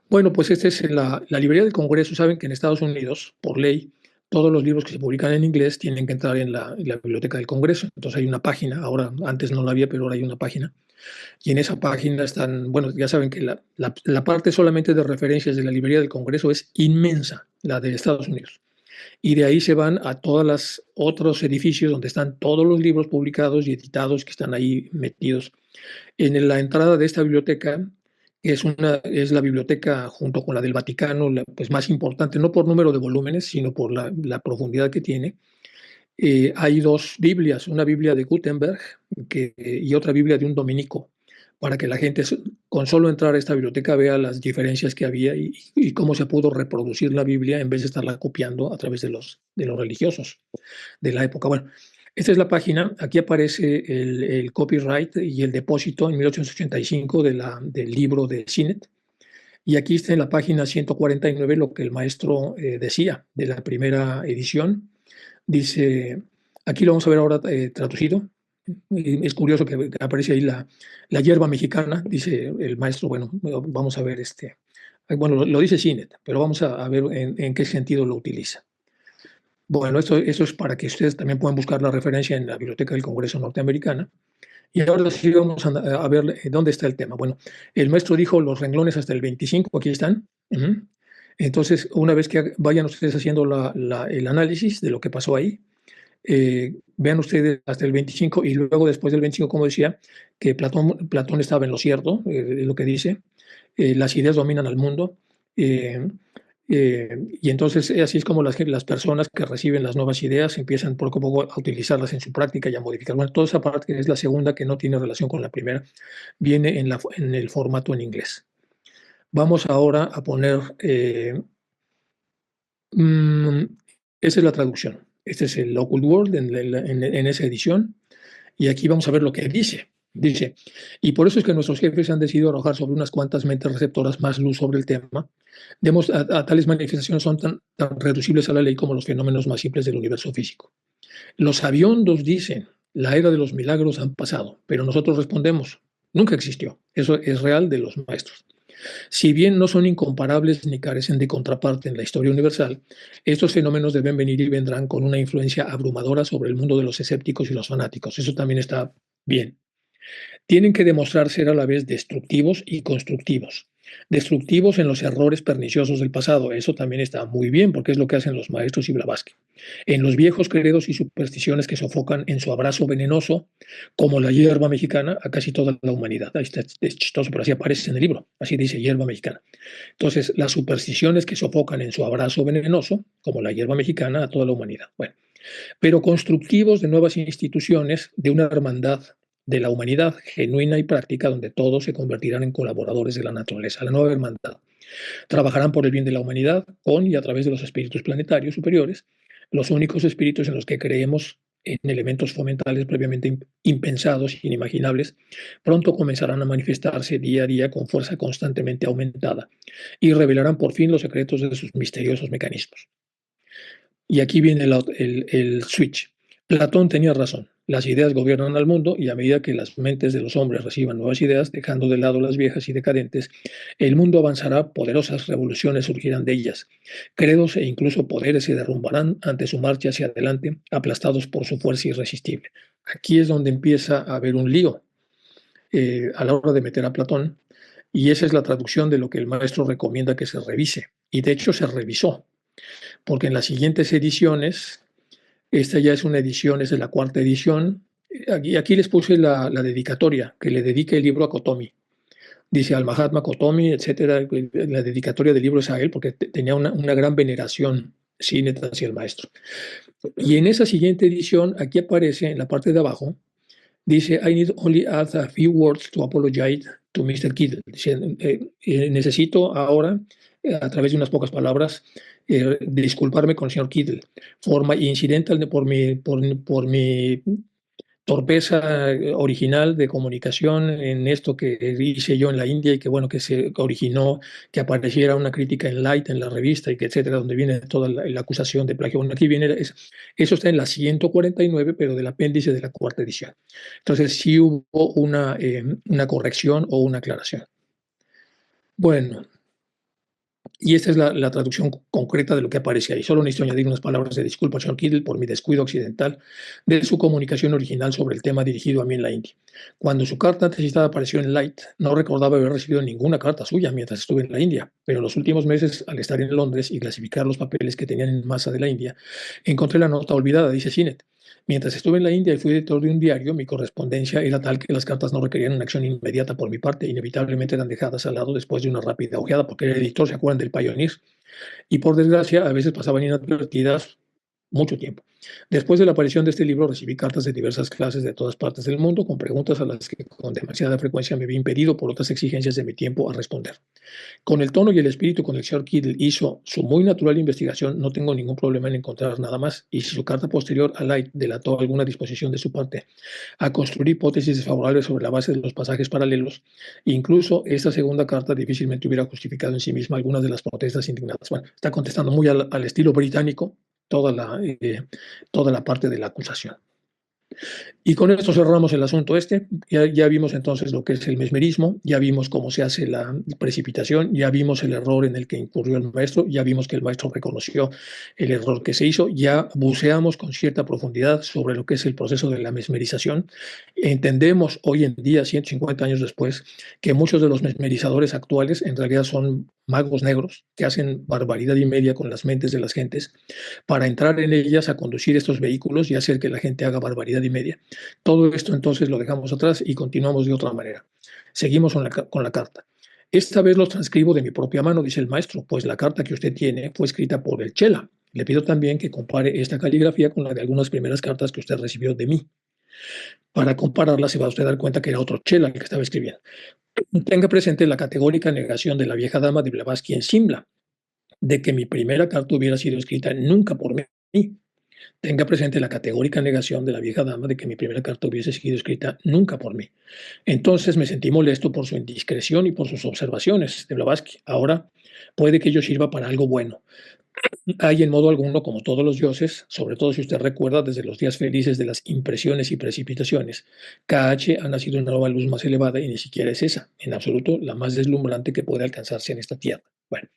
Bueno, pues esta es la librería del Congreso. Saben que en Estados Unidos, por ley, todos los libros que se publican en inglés tienen que entrar en la biblioteca del Congreso. Entonces hay una página, ahora antes no la había, pero ahora hay una página. Y en esa página están, bueno, ya saben que la parte solamente de referencias de la librería del Congreso es inmensa, la de Estados Unidos. Y de ahí se van a todos los otros edificios donde están todos los libros publicados y editados que están ahí metidos. En la entrada de esta biblioteca, que es la biblioteca junto con la del Vaticano, pues más importante, no por número de volúmenes, sino por la profundidad que tiene. Hay dos Biblias, una Biblia de Gutenberg y otra Biblia de un dominico, para que la gente con solo entrar a esta biblioteca vea las diferencias que había y cómo se pudo reproducir la Biblia en vez de estarla copiando a través de los religiosos de la época. Bueno, esta es la página. Aquí aparece el copyright y el depósito en 1885 del libro de Sinet. Y aquí está en la página 149 lo que el maestro decía de la primera edición. Dice, aquí lo vamos a ver ahora traducido. Y es curioso que aparece ahí la hierba mexicana, dice el maestro. Bueno, vamos a ver bueno, lo dice Sinet, pero vamos a ver en qué sentido lo utiliza. Bueno, eso es para que ustedes también puedan buscar la referencia en la Biblioteca del Congreso Norteamericana. Y ahora sí vamos a ver dónde está el tema. Bueno, el maestro dijo los renglones hasta el 25, aquí están. Entonces, una vez que vayan ustedes haciendo el análisis de lo que pasó ahí, vean ustedes hasta el 25 y luego después del 25, como decía, que Platón estaba en lo cierto, es lo que dice, las ideas dominan al mundo. Y entonces así es como las personas que reciben las nuevas ideas empiezan poco a poco a utilizarlas en su práctica y a modificar. Bueno, toda esa parte que es la segunda, que no tiene relación con la primera, viene en el formato en inglés. Vamos ahora a poner, esa es la traducción. Este es el Occult World en esa edición. Y aquí vamos a ver lo que dice. Dice, y por eso es que nuestros jefes han decidido arrojar sobre unas cuantas mentes receptoras más luz sobre el tema. A tales manifestaciones son tan reducibles a la ley como los fenómenos más simples del universo físico. Los sabiondos dicen, la era de los milagros han pasado, pero nosotros respondemos, nunca existió. Eso es real de los maestros. Si bien no son incomparables ni carecen de contraparte en la historia universal, estos fenómenos deben venir y vendrán con una influencia abrumadora sobre el mundo de los escépticos y los fanáticos. Eso también está bien. Tienen que demostrar ser a la vez destructivos y constructivos. Destructivos en los errores perniciosos del pasado. Eso también está muy bien porque es lo que hacen los maestros y Blavatsky. En los viejos credos y supersticiones que sofocan en su abrazo venenoso, como la hierba mexicana, a casi toda la humanidad. Ahí está, es chistoso, pero así aparece en el libro. Así dice hierba mexicana. Entonces, las supersticiones que sofocan en su abrazo venenoso, como la hierba mexicana, a toda la humanidad. Bueno, pero constructivos de nuevas instituciones, de una hermandad de la humanidad genuina y práctica, donde todos se convertirán en colaboradores de la naturaleza, la nueva hermandad. Trabajarán por el bien de la humanidad con y a través de los espíritus planetarios superiores, los únicos espíritus en los que creemos en elementos fomentales previamente impensados e inimaginables, pronto comenzarán a manifestarse día a día con fuerza constantemente aumentada y revelarán por fin los secretos de sus misteriosos mecanismos. Y aquí viene el switch. Platón tenía razón. Las ideas gobiernan al mundo y a medida que las mentes de los hombres reciban nuevas ideas, dejando de lado las viejas y decadentes, el mundo avanzará, poderosas revoluciones surgirán de ellas. Credos e incluso poderes se derrumbarán ante su marcha hacia adelante, aplastados por su fuerza irresistible. Aquí es donde empieza a haber un lío a la hora de meter a Platón, y esa es la traducción de lo que el maestro recomienda que se revise. Y de hecho se revisó, porque en las siguientes ediciones, esta ya es una edición, es de la cuarta edición. Aquí les puse la dedicatoria, que le dedique el libro a Kotomi. Dice al Mahatma Kotomi, etcétera. La dedicatoria del libro es a él, porque tenía una gran veneración cíneta hacia el maestro. Y en esa siguiente edición, aquí aparece en la parte de abajo, dice, I need only add a few words to apologize to Mr. Kittle. Dice, necesito ahora, a través de unas pocas palabras, disculparme con el señor Kittle for my incidental, por mi torpeza original de comunicación en esto que hice yo en la India y que bueno, que se originó que apareciera una crítica en Light en la revista y que etcétera, donde viene toda la acusación de plagio. Bueno, aquí viene, eso está en la 149, pero del apéndice de la cuarta edición. Entonces sí hubo una corrección o una aclaración. Bueno, y esta es la traducción concreta de lo que aparece ahí. Solo necesito añadir unas palabras de disculpa, señor Kittle, por mi descuido occidental de su comunicación original sobre el tema dirigido a mí en la India. Cuando su carta antecitada apareció en Light, no recordaba haber recibido ninguna carta suya mientras estuve en la India, pero en los últimos meses, al estar en Londres y clasificar los papeles que tenían en masa de la India, encontré la nota olvidada, dice Sinet. Mientras estuve en la India y fui editor de un diario, mi correspondencia era tal que las cartas no requerían una acción inmediata por mi parte, inevitablemente eran dejadas al lado después de una rápida ojeada, porque el editor, ¿se acuerdan del Pioneer? Y por desgracia, a veces pasaban inadvertidas mucho tiempo. Después de la aparición de este libro, recibí cartas de diversas clases de todas partes del mundo con preguntas a las que con demasiada frecuencia me vi impedido por otras exigencias de mi tiempo a responder. Con el tono y el espíritu con el señor Kittle hizo su muy natural investigación, no tengo ningún problema en encontrar nada más, y si su carta posterior a Light delató alguna disposición de su parte a construir hipótesis desfavorables sobre la base de los pasajes paralelos, incluso esta segunda carta difícilmente hubiera justificado en sí misma algunas de las protestas indignadas. Bueno, está contestando muy al estilo británico toda la parte de la acusación. Y con esto cerramos el asunto este. Ya vimos entonces lo que es el mesmerismo, ya vimos cómo se hace la precipitación, ya vimos el error en el que incurrió el maestro, ya vimos que el maestro reconoció el error que se hizo, ya buceamos con cierta profundidad sobre lo que es el proceso de la mesmerización. Entendemos hoy en día, 150 años después, que muchos de los mesmerizadores actuales en realidad son magos negros que hacen barbaridad y media con las mentes de las gentes para entrar en ellas a conducir estos vehículos y hacer que la gente haga barbaridad y media. Todo esto entonces lo dejamos atrás y continuamos de otra manera. Seguimos con la carta. Esta vez lo transcribo de mi propia mano, dice el maestro, pues la carta que usted tiene fue escrita por el Chela. Le pido también que compare esta caligrafía con la de algunas primeras cartas que usted recibió de mí. Para compararla se va a usted dar cuenta que era otro Chela el que estaba escribiendo. Tenga presente la categórica negación de la vieja dama de Blavatsky en Simla, de que mi primera carta hubiera sido escrita nunca por mí. Tenga presente la categórica negación de la vieja dama de que mi primera carta hubiese sido escrita nunca por mí. Entonces me sentí molesto por su indiscreción y por sus observaciones de Blavatsky. Ahora puede que ello sirva para algo bueno. Hay en modo alguno, como todos los dioses, sobre todo si usted recuerda desde los días felices de las impresiones y precipitaciones, KH ha nacido una nueva luz más elevada y ni siquiera es esa, en absoluto, la más deslumbrante que puede alcanzarse en esta tierra. Bueno,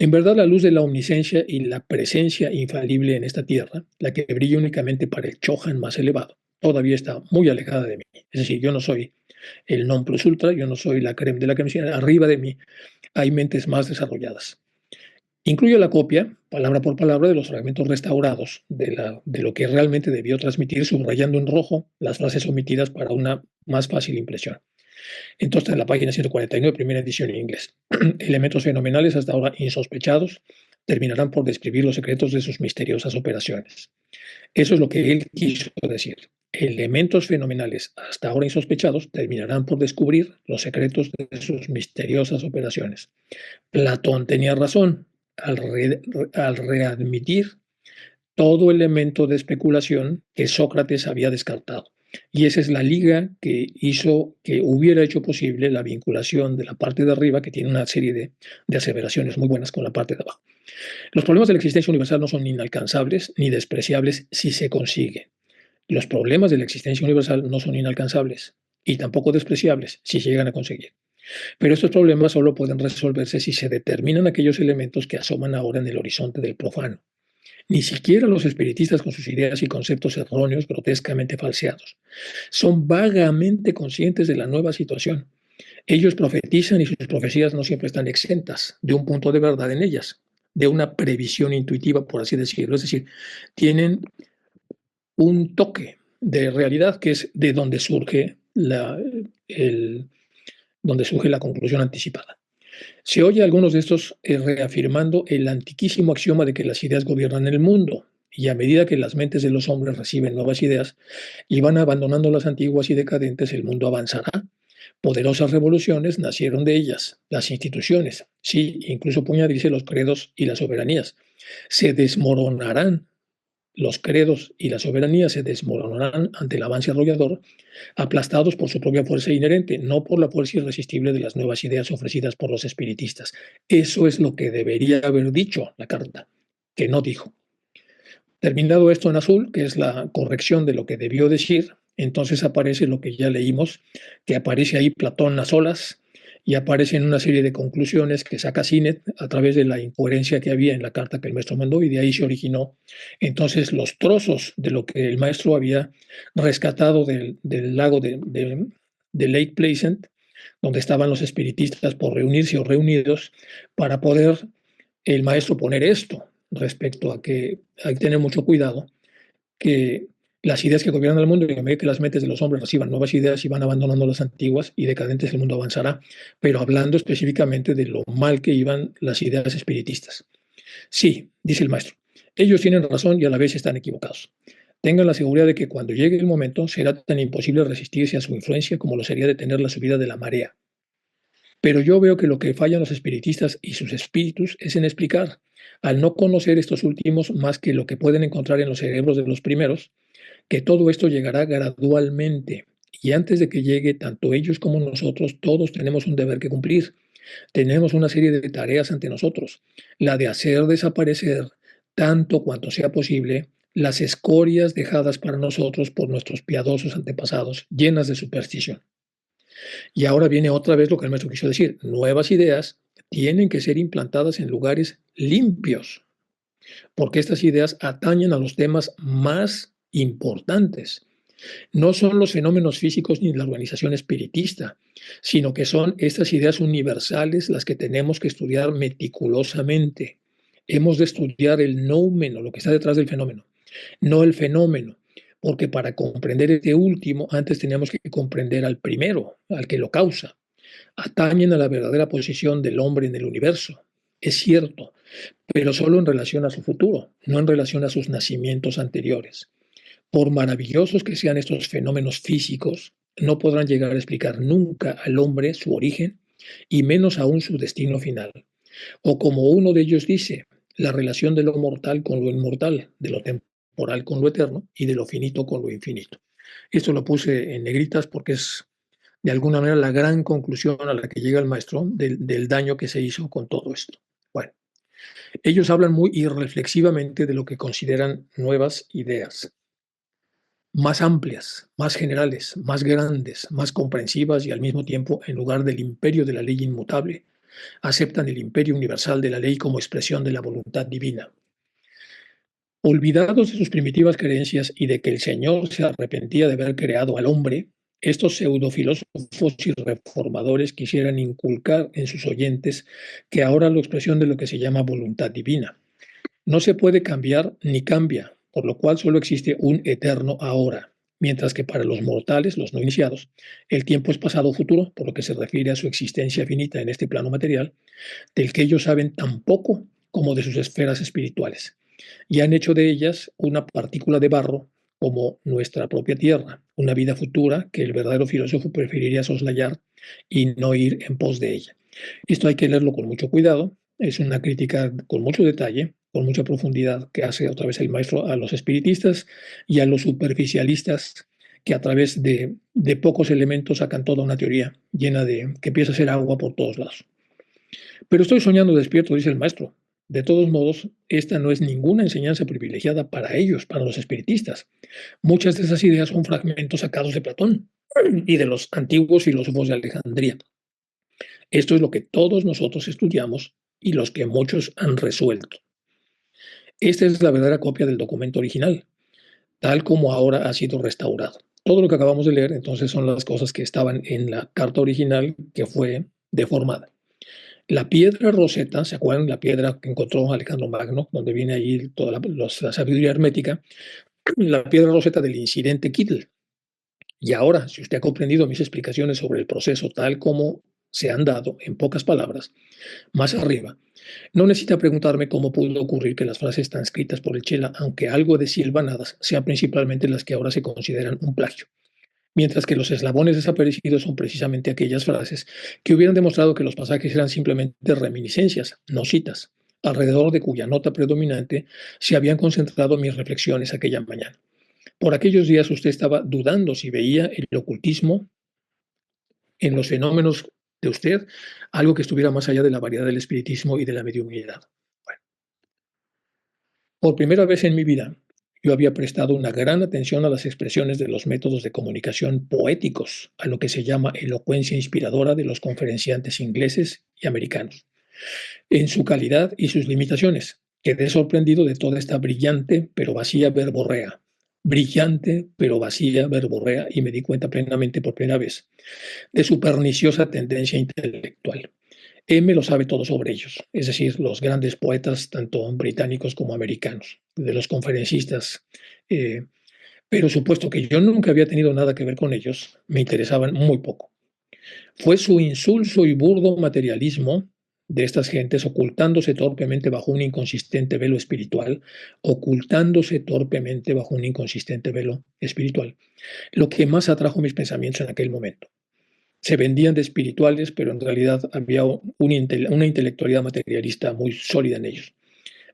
en verdad, la luz de la omnisciencia y la presencia infalible en esta tierra, la que brilla únicamente para el Chohan más elevado, todavía está muy alejada de mí. Es decir, yo no soy el non plus ultra, yo no soy la creme de la creme, arriba de mí hay mentes más desarrolladas. Incluyo la copia, palabra por palabra, de los fragmentos restaurados de lo que realmente debió transmitir, subrayando en rojo las frases omitidas para una más fácil impresión. Entonces, en la página 149, primera edición en inglés. Elementos fenomenales hasta ahora insospechados terminarán por describir los secretos de sus misteriosas operaciones. Eso es lo que él quiso decir. Elementos fenomenales hasta ahora insospechados terminarán por descubrir los secretos de sus misteriosas operaciones. Platón tenía razón al readmitir todo elemento de especulación que Sócrates había descartado. Y esa es la liga que hizo, que hubiera hecho posible la vinculación de la parte de arriba, que tiene una serie de aseveraciones muy buenas, con la parte de abajo. Los problemas de la existencia universal no son inalcanzables ni despreciables si se consigue. Los problemas de la existencia universal no son inalcanzables y tampoco despreciables si se llegan a conseguir. Pero estos problemas solo pueden resolverse si se determinan aquellos elementos que asoman ahora en el horizonte del profano. Ni siquiera los espiritistas, con sus ideas y conceptos erróneos, grotescamente falseados, son vagamente conscientes de la nueva situación. Ellos profetizan y sus profecías no siempre están exentas de un punto de verdad en ellas, de una previsión intuitiva, por así decirlo. Es decir, tienen un toque de realidad que es de donde surge donde surge la conclusión anticipada. Se oye a algunos de estos reafirmando el antiquísimo axioma de que las ideas gobiernan el mundo, y a medida que las mentes de los hombres reciben nuevas ideas y van abandonando las antiguas y decadentes, el mundo avanzará. Poderosas revoluciones nacieron de ellas, las instituciones, sí, incluso puede añadirse los credos y las soberanías. Se desmoronarán los credos y la soberanía, se desmoronarán ante el avance arrollador, aplastados por su propia fuerza inherente, no por la fuerza irresistible de las nuevas ideas ofrecidas por los espiritistas. Eso es lo que debería haber dicho la carta, que no dijo. Terminado esto en azul, que es la corrección de lo que debió decir, entonces aparece lo que ya leímos, que aparece ahí Platón a solas, y aparecen una serie de conclusiones que saca Sinet a través de la incoherencia que había en la carta que el maestro mandó, y de ahí se originó entonces los trozos de lo que el maestro había rescatado del lago de Lake Pleasant, donde estaban los espiritistas por reunirse o reunidos, para poder el maestro poner esto respecto a que hay que tener mucho cuidado, que las ideas que gobiernan el mundo, y a medida que las mentes de los hombres reciban nuevas ideas y van abandonando las antiguas y decadentes, el mundo avanzará, pero hablando específicamente de lo mal que iban las ideas espiritistas. Sí, dice el maestro, ellos tienen razón y a la vez están equivocados. Tengan la seguridad de que cuando llegue el momento será tan imposible resistirse a su influencia como lo sería detener la subida de la marea. Pero yo veo que lo que fallan los espiritistas y sus espíritus es en explicar, al no conocer estos últimos más que lo que pueden encontrar en los cerebros de los primeros, que todo esto llegará gradualmente. Y antes de que llegue, tanto ellos como nosotros, todos tenemos un deber que cumplir. Tenemos una serie de tareas ante nosotros. La de hacer desaparecer, tanto cuanto sea posible, las escorias dejadas para nosotros por nuestros piadosos antepasados, llenas de superstición. Y ahora viene otra vez lo que el maestro quiso decir. Nuevas ideas tienen que ser implantadas en lugares limpios, porque estas ideas atañen a los temas más importantes. No son los fenómenos físicos ni la organización espiritista, sino que son estas ideas universales las que tenemos que estudiar meticulosamente. Hemos de estudiar el noumeno, lo que está detrás del fenómeno, no el fenómeno, porque para comprender este último, antes teníamos que comprender al primero, al que lo causa. Atañen a la verdadera posición del hombre en el universo, es cierto, pero solo en relación a su futuro, no en relación a sus nacimientos anteriores. Por maravillosos que sean estos fenómenos físicos, no podrán llegar a explicar nunca al hombre su origen y menos aún su destino final. O como uno de ellos dice, la relación de lo mortal con lo inmortal, de lo temporal con lo eterno y de lo finito con lo infinito. Esto lo puse en negritas porque es de alguna manera la gran conclusión a la que llega el maestro del daño que se hizo con todo esto. Bueno, ellos hablan muy irreflexivamente de lo que consideran nuevas ideas, más amplias, más generales, más grandes, más comprensivas y al mismo tiempo, en lugar del imperio de la ley inmutable, aceptan el imperio universal de la ley como expresión de la voluntad divina. Olvidados de sus primitivas creencias y de que el Señor se arrepentía de haber creado al hombre, estos pseudofilósofos y reformadores quisieran inculcar en sus oyentes que ahora la expresión de lo que se llama voluntad divina no se puede cambiar ni cambia, por lo cual solo existe un eterno ahora, mientras que para los mortales, los no iniciados, el tiempo es pasado o futuro, por lo que se refiere a su existencia finita en este plano material, del que ellos saben tan poco como de sus esferas espirituales, y han hecho de ellas una partícula de barro como nuestra propia tierra, una vida futura que el verdadero filósofo preferiría soslayar y no ir en pos de ella. Esto hay que leerlo con mucho cuidado, es una crítica con mucho detalle, con mucha profundidad que hace otra vez el maestro a los espiritistas y a los superficialistas que a través de pocos elementos sacan toda una teoría llena de que empieza a ser agua por todos lados. Pero estoy soñando despierto, dice el maestro. De todos modos, esta no es ninguna enseñanza privilegiada para ellos, para los espiritistas. Muchas de esas ideas son fragmentos sacados de Platón y de los antiguos filósofos de Alejandría. Esto es lo que todos nosotros estudiamos y los que muchos han resuelto. Esta es la verdadera copia del documento original, tal como ahora ha sido restaurado. Todo lo que acabamos de leer, entonces, son las cosas que estaban en la carta original que fue deformada. La piedra roseta, ¿se acuerdan? La piedra que encontró Alejandro Magno, donde viene ahí toda la sabiduría hermética, la piedra roseta del incidente Kittel. Y ahora, si usted ha comprendido mis explicaciones sobre el proceso tal como se han dado, en pocas palabras, más arriba, no necesita preguntarme cómo pudo ocurrir que las frases transcritas por el Chela, aunque algo desilvanadas, sean principalmente las que ahora se consideran un plagio, mientras que los eslabones desaparecidos son precisamente aquellas frases que hubieran demostrado que los pasajes eran simplemente reminiscencias, no citas, alrededor de cuya nota predominante se habían concentrado mis reflexiones aquella mañana. Por aquellos días usted estaba dudando si veía el ocultismo en los fenómenos de usted, algo que estuviera más allá de la variedad del espiritismo y de la mediumnidad. Bueno, por primera vez en mi vida, yo había prestado una gran atención a las expresiones de los métodos de comunicación poéticos, a lo que se llama elocuencia inspiradora de los conferenciantes ingleses y americanos, en su calidad y sus limitaciones. Quedé sorprendido de toda esta brillante pero vacía verborrea, y me di cuenta plenamente por primera vez de su perniciosa tendencia intelectual. M lo sabe todo sobre ellos, es decir, los grandes poetas, tanto británicos como americanos, de los conferencistas. eh, pero supuesto que yo nunca había tenido nada que ver con ellos, me interesaban muy poco. Fue su insulso y burdo materialismo de estas gentes ocultándose torpemente bajo un inconsistente velo espiritual, lo que más atrajo mis pensamientos en aquel momento. Se vendían de espirituales, pero en realidad había una intelectualidad materialista muy sólida en ellos.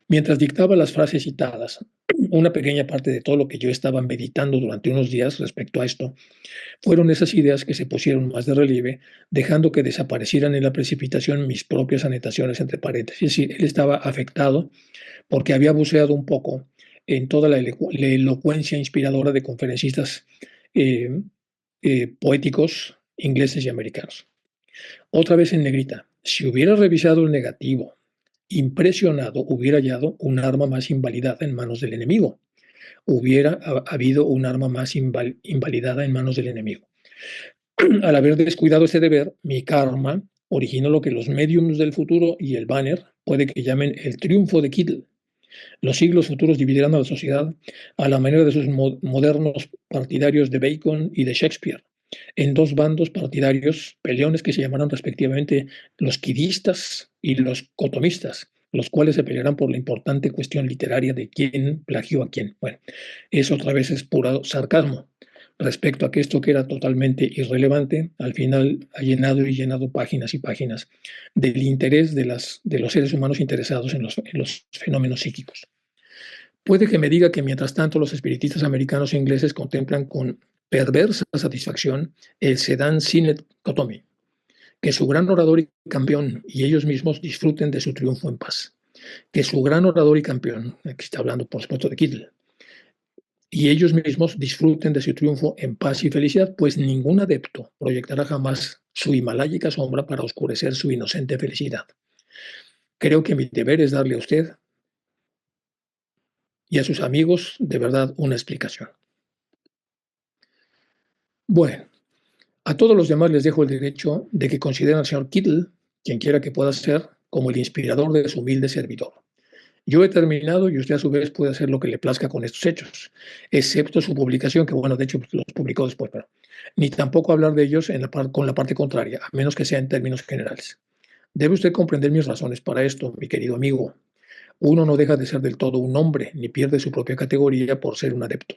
Mientras dictaba las frases citadas, una pequeña parte de todo lo que yo estaba meditando durante unos días respecto a esto, fueron esas ideas que se pusieron más de relieve, dejando que desaparecieran en la precipitación mis propias anotaciones entre paréntesis. Es decir, él estaba afectado porque había buceado un poco en toda la elocuencia inspiradora de conferencistas eh, poéticos ingleses y americanos. Otra vez en negrita, si hubiera revisado el negativo, impresionado, hubiera hallado un arma más invalidada en manos del enemigo. Hubiera habido un arma más invalidada en manos del enemigo. Al haber descuidado este deber, mi karma originó lo que los médiums del futuro y el banner puede que llamen el triunfo de Kittle. Los siglos futuros dividirán a la sociedad a la manera de sus modernos partidarios de Bacon y de Shakespeare, en dos bandos partidarios peleones que se llamarán respectivamente los quidistas y los cotomistas, los cuales se pelearán por la importante cuestión literaria de quién plagió a quién. Bueno, eso otra vez es puro sarcasmo. Respecto a que esto que era totalmente irrelevante, al final ha llenado y llenado páginas y páginas del interés de los seres humanos interesados en los fenómenos psíquicos. Puede que me diga que mientras tanto los espiritistas americanos e ingleses contemplan con perversa satisfacción el sedán Sinet Cotomi, que su gran orador y campeón y ellos mismos disfruten de su triunfo en paz. Que su gran orador y campeón, aquí está hablando por supuesto de Kittle, y ellos mismos disfruten de su triunfo en paz y felicidad, pues ningún adepto proyectará jamás su himaláyica sombra para oscurecer su inocente felicidad. Creo que mi deber es darle a usted y a sus amigos de verdad una explicación. Bueno, a todos los demás les dejo el derecho de que consideren al señor Kittle, quien quiera que pueda ser, como el inspirador de su humilde servidor. Yo he terminado y usted a su vez puede hacer lo que le plazca con estos hechos, excepto su publicación, que bueno, de hecho los publicó después, pero ni tampoco hablar de ellos con la parte contraria, a menos que sea en términos generales. Debe usted comprender mis razones para esto, mi querido amigo. Uno no deja de ser del todo un hombre, ni pierde su propia categoría por ser un adepto.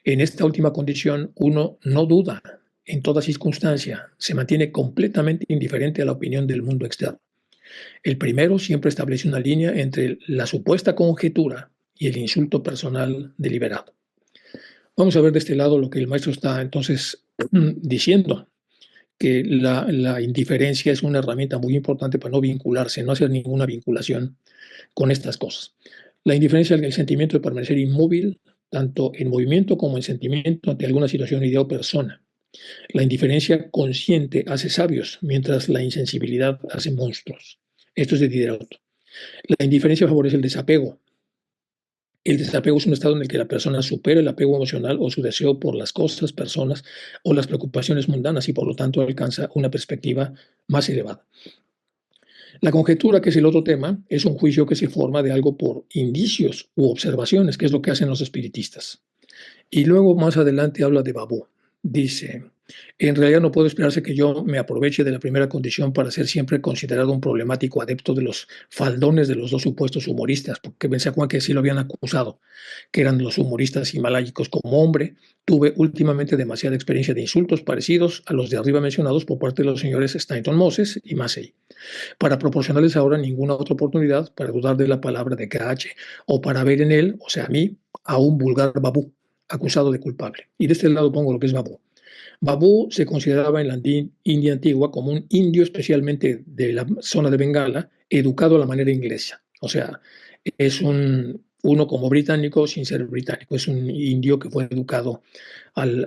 En esta última condición, uno no duda en toda circunstancia, se mantiene completamente indiferente a la opinión del mundo externo. El primero siempre establece una línea entre la supuesta conjetura y el insulto personal deliberado. Vamos a ver de este lado lo que el maestro está entonces diciendo, que la indiferencia es una herramienta muy importante para no vincularse, no hacer ninguna vinculación con estas cosas. La indiferencia es el sentimiento de permanecer inmóvil, tanto en movimiento como en sentimiento ante alguna situación, idea o persona. La indiferencia consciente hace sabios, mientras la insensibilidad hace monstruos. Esto es de Diderot. La indiferencia favorece el desapego. El desapego es un estado en el que la persona supera el apego emocional o su deseo por las cosas, personas o las preocupaciones mundanas y por lo tanto alcanza una perspectiva más elevada. La conjetura, que es el otro tema, es un juicio que se forma de algo por indicios u observaciones, que es lo que hacen los espiritistas. Y luego más adelante habla de Babú. Dice, en realidad no puedo esperarse que yo me aproveche de la primera condición para ser siempre considerado un problemático adepto de los faldones de los dos supuestos humoristas, porque pensé Juan que sí lo habían acusado, que eran los humoristas himalayicos. Como hombre, tuve últimamente demasiada experiencia de insultos parecidos a los de arriba mencionados por parte de los señores Stanton Moses y Massey, para proporcionarles ahora ninguna otra oportunidad para dudar de la palabra de KH o para ver en él, o sea, a mí, a un vulgar babú acusado de culpable. Y de este lado pongo lo que es babú. Babú se consideraba en la India antigua como un indio, especialmente de la zona de Bengala, educado a la manera inglesa. O sea, es uno como británico sin ser británico, es un indio que fue educado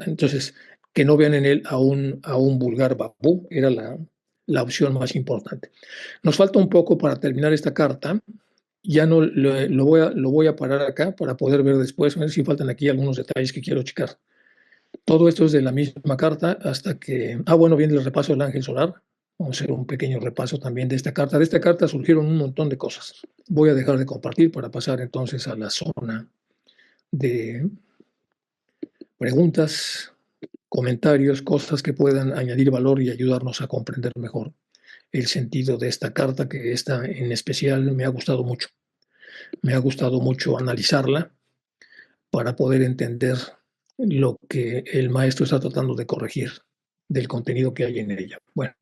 entonces, que no vean en él a un vulgar babú, era la opción más importante. Nos falta un poco para terminar esta carta. Ya no lo voy a parar acá para poder ver después, a ver si faltan aquí algunos detalles que quiero checar. Todo esto es de la misma carta hasta que, bueno, viene el repaso del ángel solar. Vamos a hacer un pequeño repaso también de esta carta. De esta carta surgieron un montón de cosas. Voy a dejar de compartir para pasar entonces a la zona de preguntas, comentarios, cosas que puedan añadir valor y ayudarnos a comprender mejor el sentido de esta carta, que esta en especial me ha gustado mucho. Me ha gustado mucho analizarla para poder entender lo que el maestro está tratando de corregir del contenido que hay en ella. Bueno,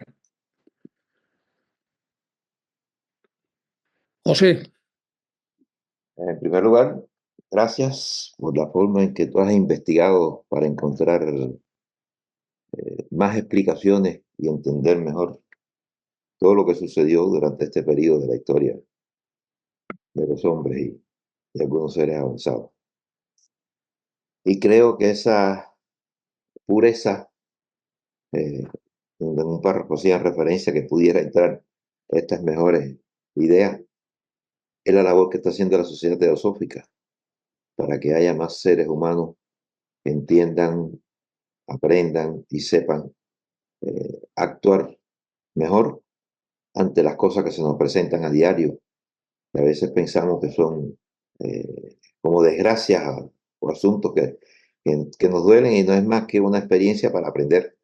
José, En primer lugar, gracias por la forma en que tú has investigado para encontrar más explicaciones y entender mejor todo lo que sucedió durante este periodo de la historia de los hombres y algunos seres avanzados. Y creo que esa pureza, en un párrafo hacía referencia que pudiera entrar estas mejores ideas, es la labor que está haciendo la sociedad teosófica para que haya más seres humanos que entiendan, aprendan y sepan actuar mejor ante las cosas que se nos presentan a diario, que a veces pensamos que son como desgracias o asuntos que nos duelen y no es más que una experiencia para aprender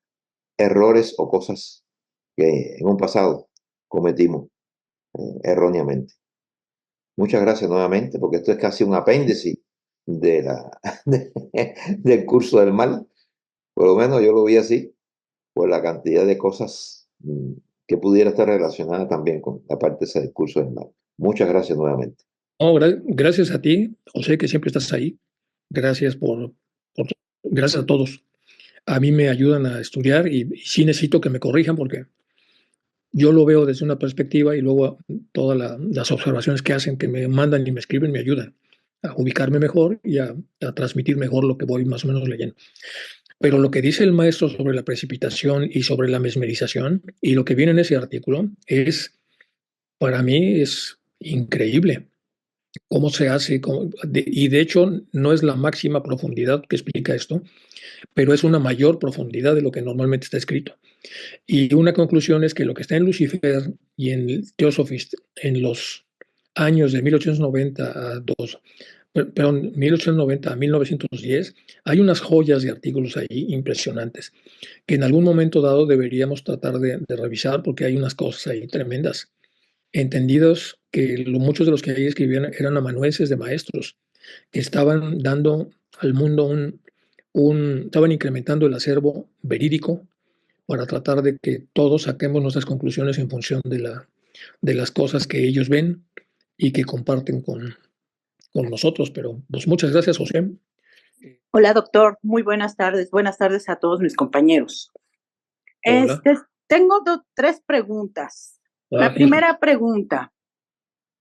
errores o cosas que en un pasado cometimos erróneamente. Muchas gracias nuevamente, porque esto es casi un apéndice de del curso del mal. Por lo menos yo lo vi así, por la cantidad de cosas que pudiera estar relacionada también con la parte de ese discurso del mal. Muchas gracias nuevamente. gracias a ti, José, que siempre estás ahí. Gracias gracias a todos. A mí me ayudan a estudiar y sí necesito que me corrijan porque yo lo veo desde una perspectiva y luego todas las observaciones que hacen, que me mandan y me escriben, me ayudan a ubicarme mejor y a transmitir mejor lo que voy más o menos leyendo. Pero lo que dice el maestro sobre la precipitación y sobre la mesmerización y lo que viene en ese artículo para mí es increíble cómo se hace, y de hecho no es la máxima profundidad que explica esto, pero es una mayor profundidad de lo que normalmente está escrito. Y una conclusión es que lo que está en Lucifer y en el Theosophist en los años de 1890 perdón, 1890 a 1910, hay unas joyas de artículos ahí impresionantes que en algún momento dado deberíamos tratar de revisar porque hay unas cosas ahí tremendas. Entendidos que muchos de los que ahí escribían eran amanuenses de maestros que estaban dando al mundo estaban incrementando el acervo verídico para tratar de que todos saquemos nuestras conclusiones en función de las cosas que ellos ven y que comparten con nosotros. Pero pues muchas gracias, José. Hola, doctor. Muy buenas tardes. Buenas tardes a todos mis compañeros. Hola. Tengo tres preguntas. La Hijo. primera pregunta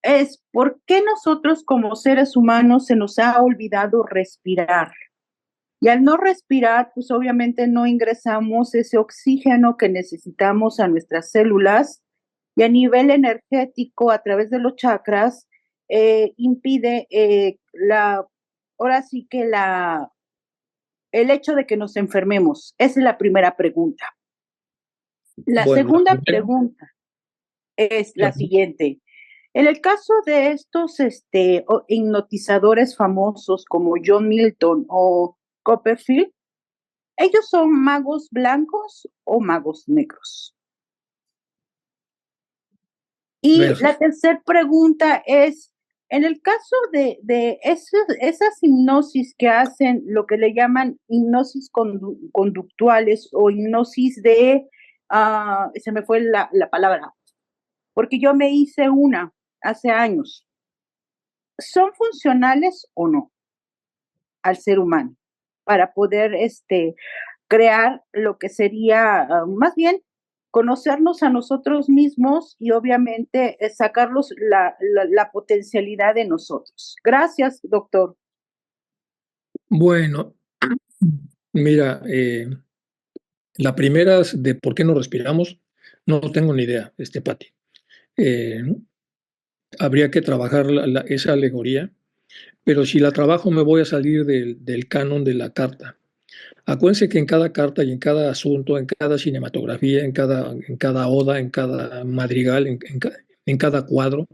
es, ¿por qué nosotros como seres humanos se nos ha olvidado respirar? Y al no respirar, pues obviamente no ingresamos ese oxígeno que necesitamos a nuestras células y a nivel energético, a través de los chakras, impide ahora sí que el hecho de que nos enfermemos. Esa es la primera pregunta. La Bueno, segunda pregunta es la siguiente. En el caso de estos hipnotizadores famosos como John Milton o Copperfield, ¿ellos son magos blancos o magos negros? Y ver, la tercera pregunta es, en el caso de esas hipnosis que hacen lo que le llaman hipnosis conductuales o hipnosis se me fue la palabra, porque yo me hice una hace años. ¿Son funcionales o no al ser humano para poder crear lo que sería, más bien, conocernos a nosotros mismos y obviamente sacarlos la potencialidad de nosotros? Gracias, doctor. bueno, mira, la primera es de por qué no respiramos, no tengo ni idea, Pati. Habría que trabajar esa alegoría, pero si la trabajo me voy a salir del canon de la carta. Acuérdense que en cada carta y en cada asunto, en cada cinematografía, en cada oda, en cada madrigal, en cada cuadro,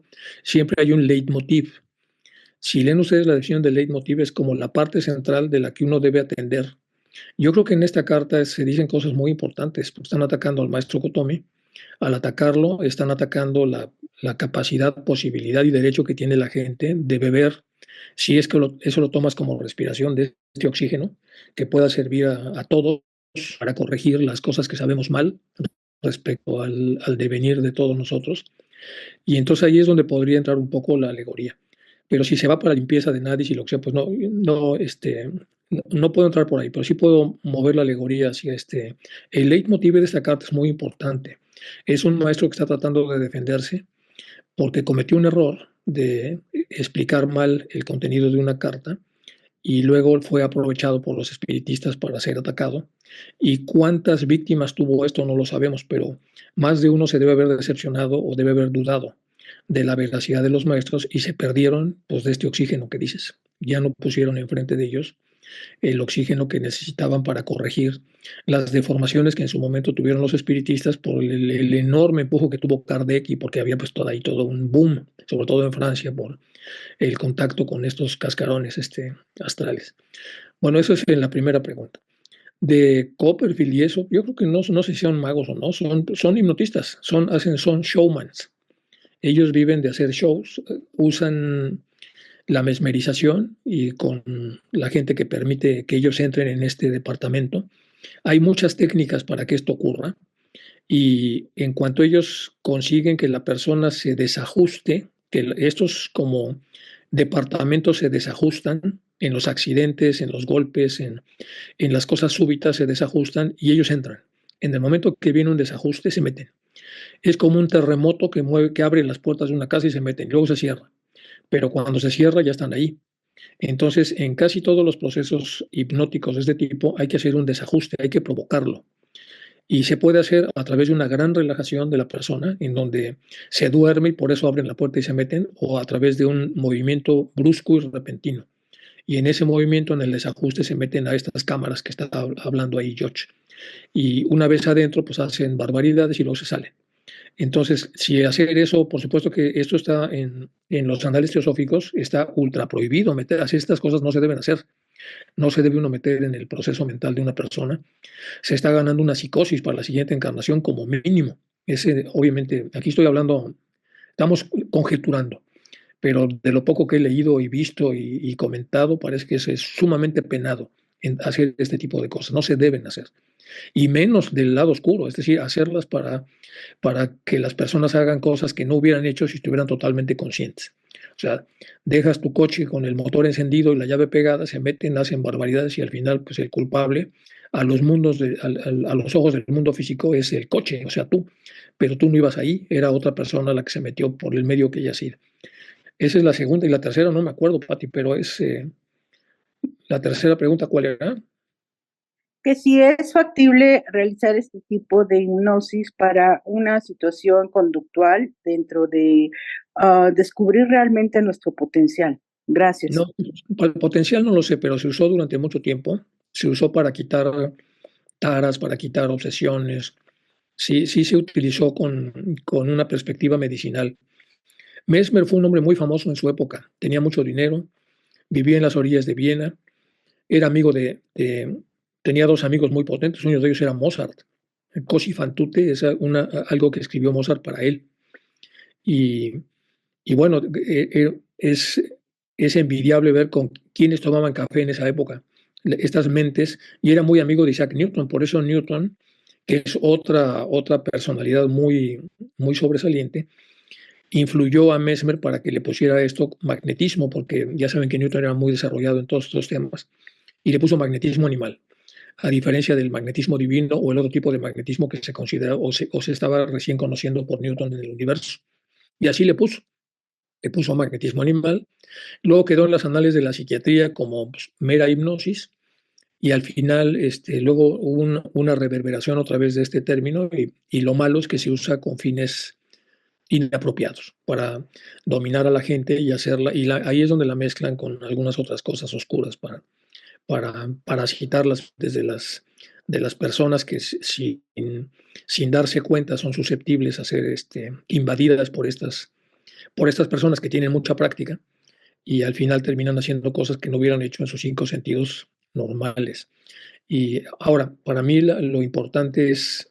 siempre hay un leitmotiv. Si leen ustedes la definición del leitmotiv, es como la parte central de la que uno debe atender. Yo creo que en esta carta se dicen cosas muy importantes, porque están atacando al maestro Kotomi. Al atacarlo, están atacando la capacidad, posibilidad y derecho que tiene la gente de beber, si es que eso lo tomas como respiración de este oxígeno, que pueda servir a todos para corregir las cosas que sabemos mal respecto al devenir de todos nosotros. Y entonces ahí es donde podría entrar un poco la alegoría. Pero si se va para limpieza de nadie, si lo que sea, pues no puedo entrar por ahí, pero sí puedo mover la alegoría hacia El leitmotiv de esta carta es muy importante. Es un maestro que está tratando de defenderse porque cometió un error de explicar mal el contenido de una carta y luego fue aprovechado por los espiritistas para ser atacado. Y cuántas víctimas tuvo esto no lo sabemos, pero más de uno se debe haber decepcionado o debe haber dudado de la veracidad de los maestros y se perdieron pues, de este oxígeno que dices. Ya no pusieron enfrente de ellos el oxígeno que necesitaban para corregir las deformaciones que en su momento tuvieron los espiritistas por el enorme empujo que tuvo Kardec y porque había pues todo un boom, sobre todo en Francia, por el contacto con estos cascarones astrales. Bueno, eso es en la primera pregunta. De Copperfield y eso, yo creo que no sé si son magos o no, son hipnotistas, son showmans. Ellos viven de hacer shows, usan la mesmerización y con la gente que permite que ellos entren en este departamento. Hay muchas técnicas para que esto ocurra y en cuanto ellos consiguen que la persona se desajuste, que estos como departamentos se desajustan en los accidentes, en los golpes, en las cosas súbitas se desajustan y ellos entran. En el momento que viene un desajuste se meten. Es como un terremoto que abre las puertas de una casa y se meten, luego se cierra. Pero cuando se cierra ya están ahí. Entonces, en casi todos los procesos hipnóticos de este tipo hay que hacer un desajuste, hay que provocarlo. Y se puede hacer a través de una gran relajación de la persona, en donde se duerme y por eso abren la puerta y se meten, o a través de un movimiento brusco y repentino. Y en ese movimiento, en el desajuste, se meten a estas cámaras que está hablando ahí George. Y una vez adentro, pues hacen barbaridades y luego se salen. Entonces, si hacer eso, por supuesto que esto está en los anales teosóficos, está ultra prohibido meter, así estas cosas no se deben hacer. No se debe uno meter en el proceso mental de una persona. Se está ganando una psicosis para la siguiente encarnación como mínimo. Obviamente, aquí estoy hablando, estamos conjeturando, pero de lo poco que he leído y visto y comentado, parece que es sumamente penado en hacer este tipo de cosas, no se deben hacer. Y menos del lado oscuro, es decir, hacerlas para que las personas hagan cosas que no hubieran hecho si estuvieran totalmente conscientes. O sea, dejas tu coche con el motor encendido y la llave pegada, se meten, hacen barbaridades y al final, pues el culpable a los a los ojos del mundo físico es el coche, o sea, tú. Pero tú no ibas ahí, era otra persona la que se metió por el medio que ella hacía. Esa es la segunda y la tercera, no me acuerdo, Pati, pero es la tercera pregunta, ¿cuál era? Que si es factible realizar este tipo de hipnosis para una situación conductual dentro de descubrir realmente nuestro potencial. Gracias. No, el potencial no lo sé, pero se usó durante mucho tiempo. Se usó para quitar taras, para quitar obsesiones. Sí, sí se utilizó con una perspectiva medicinal. Mesmer fue un hombre muy famoso en su época. Tenía mucho dinero, vivía en las orillas de Viena, era amigo tenía dos amigos muy potentes, uno de ellos era Mozart. Così fan tutte es algo que escribió Mozart para él. Y, y bueno, es envidiable ver con quienes tomaban café en esa época, estas mentes, y era muy amigo de Isaac Newton, por eso Newton, que es otra personalidad muy sobresaliente, influyó a Mesmer para que le pusiera esto magnetismo, porque ya saben que Newton era muy desarrollado en todos estos temas, y le puso magnetismo animal, a diferencia del magnetismo divino o el otro tipo de magnetismo que se considera o se estaba recién conociendo por Newton en el universo. Y así le puso magnetismo animal. Luego quedó en las anales de la psiquiatría como pues, mera hipnosis y al final luego hubo una reverberación otra vez de este término y lo malo es que se usa con fines inapropiados para dominar a la gente y hacerla, y ahí es donde la mezclan con algunas otras cosas oscuras para parasitarlas de las personas que sin darse cuenta son susceptibles a ser invadidas por estas personas que tienen mucha práctica y al final terminan haciendo cosas que no hubieran hecho en sus cinco sentidos normales. Y ahora, para mí lo importante es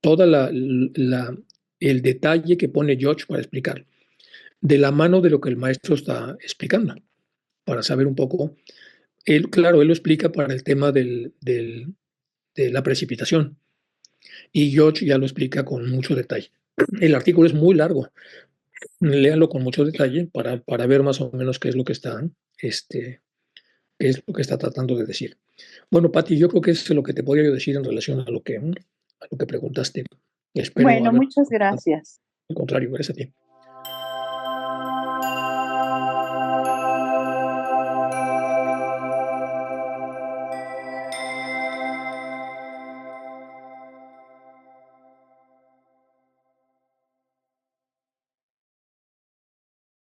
toda el detalle que pone George para explicar, de la mano de lo que el maestro está explicando, para saber un poco. Él, claro, él lo explica para el tema de la precipitación y George ya lo explica con mucho detalle. El artículo es muy largo, léanlo con mucho detalle para ver más o menos qué es lo que este, qué es lo que está tratando de decir. Bueno, Pati, yo creo que es lo que te podría yo decir en relación a lo que preguntaste. Espero Bueno, haber. muchas gracias. Al contrario, gracias a ti.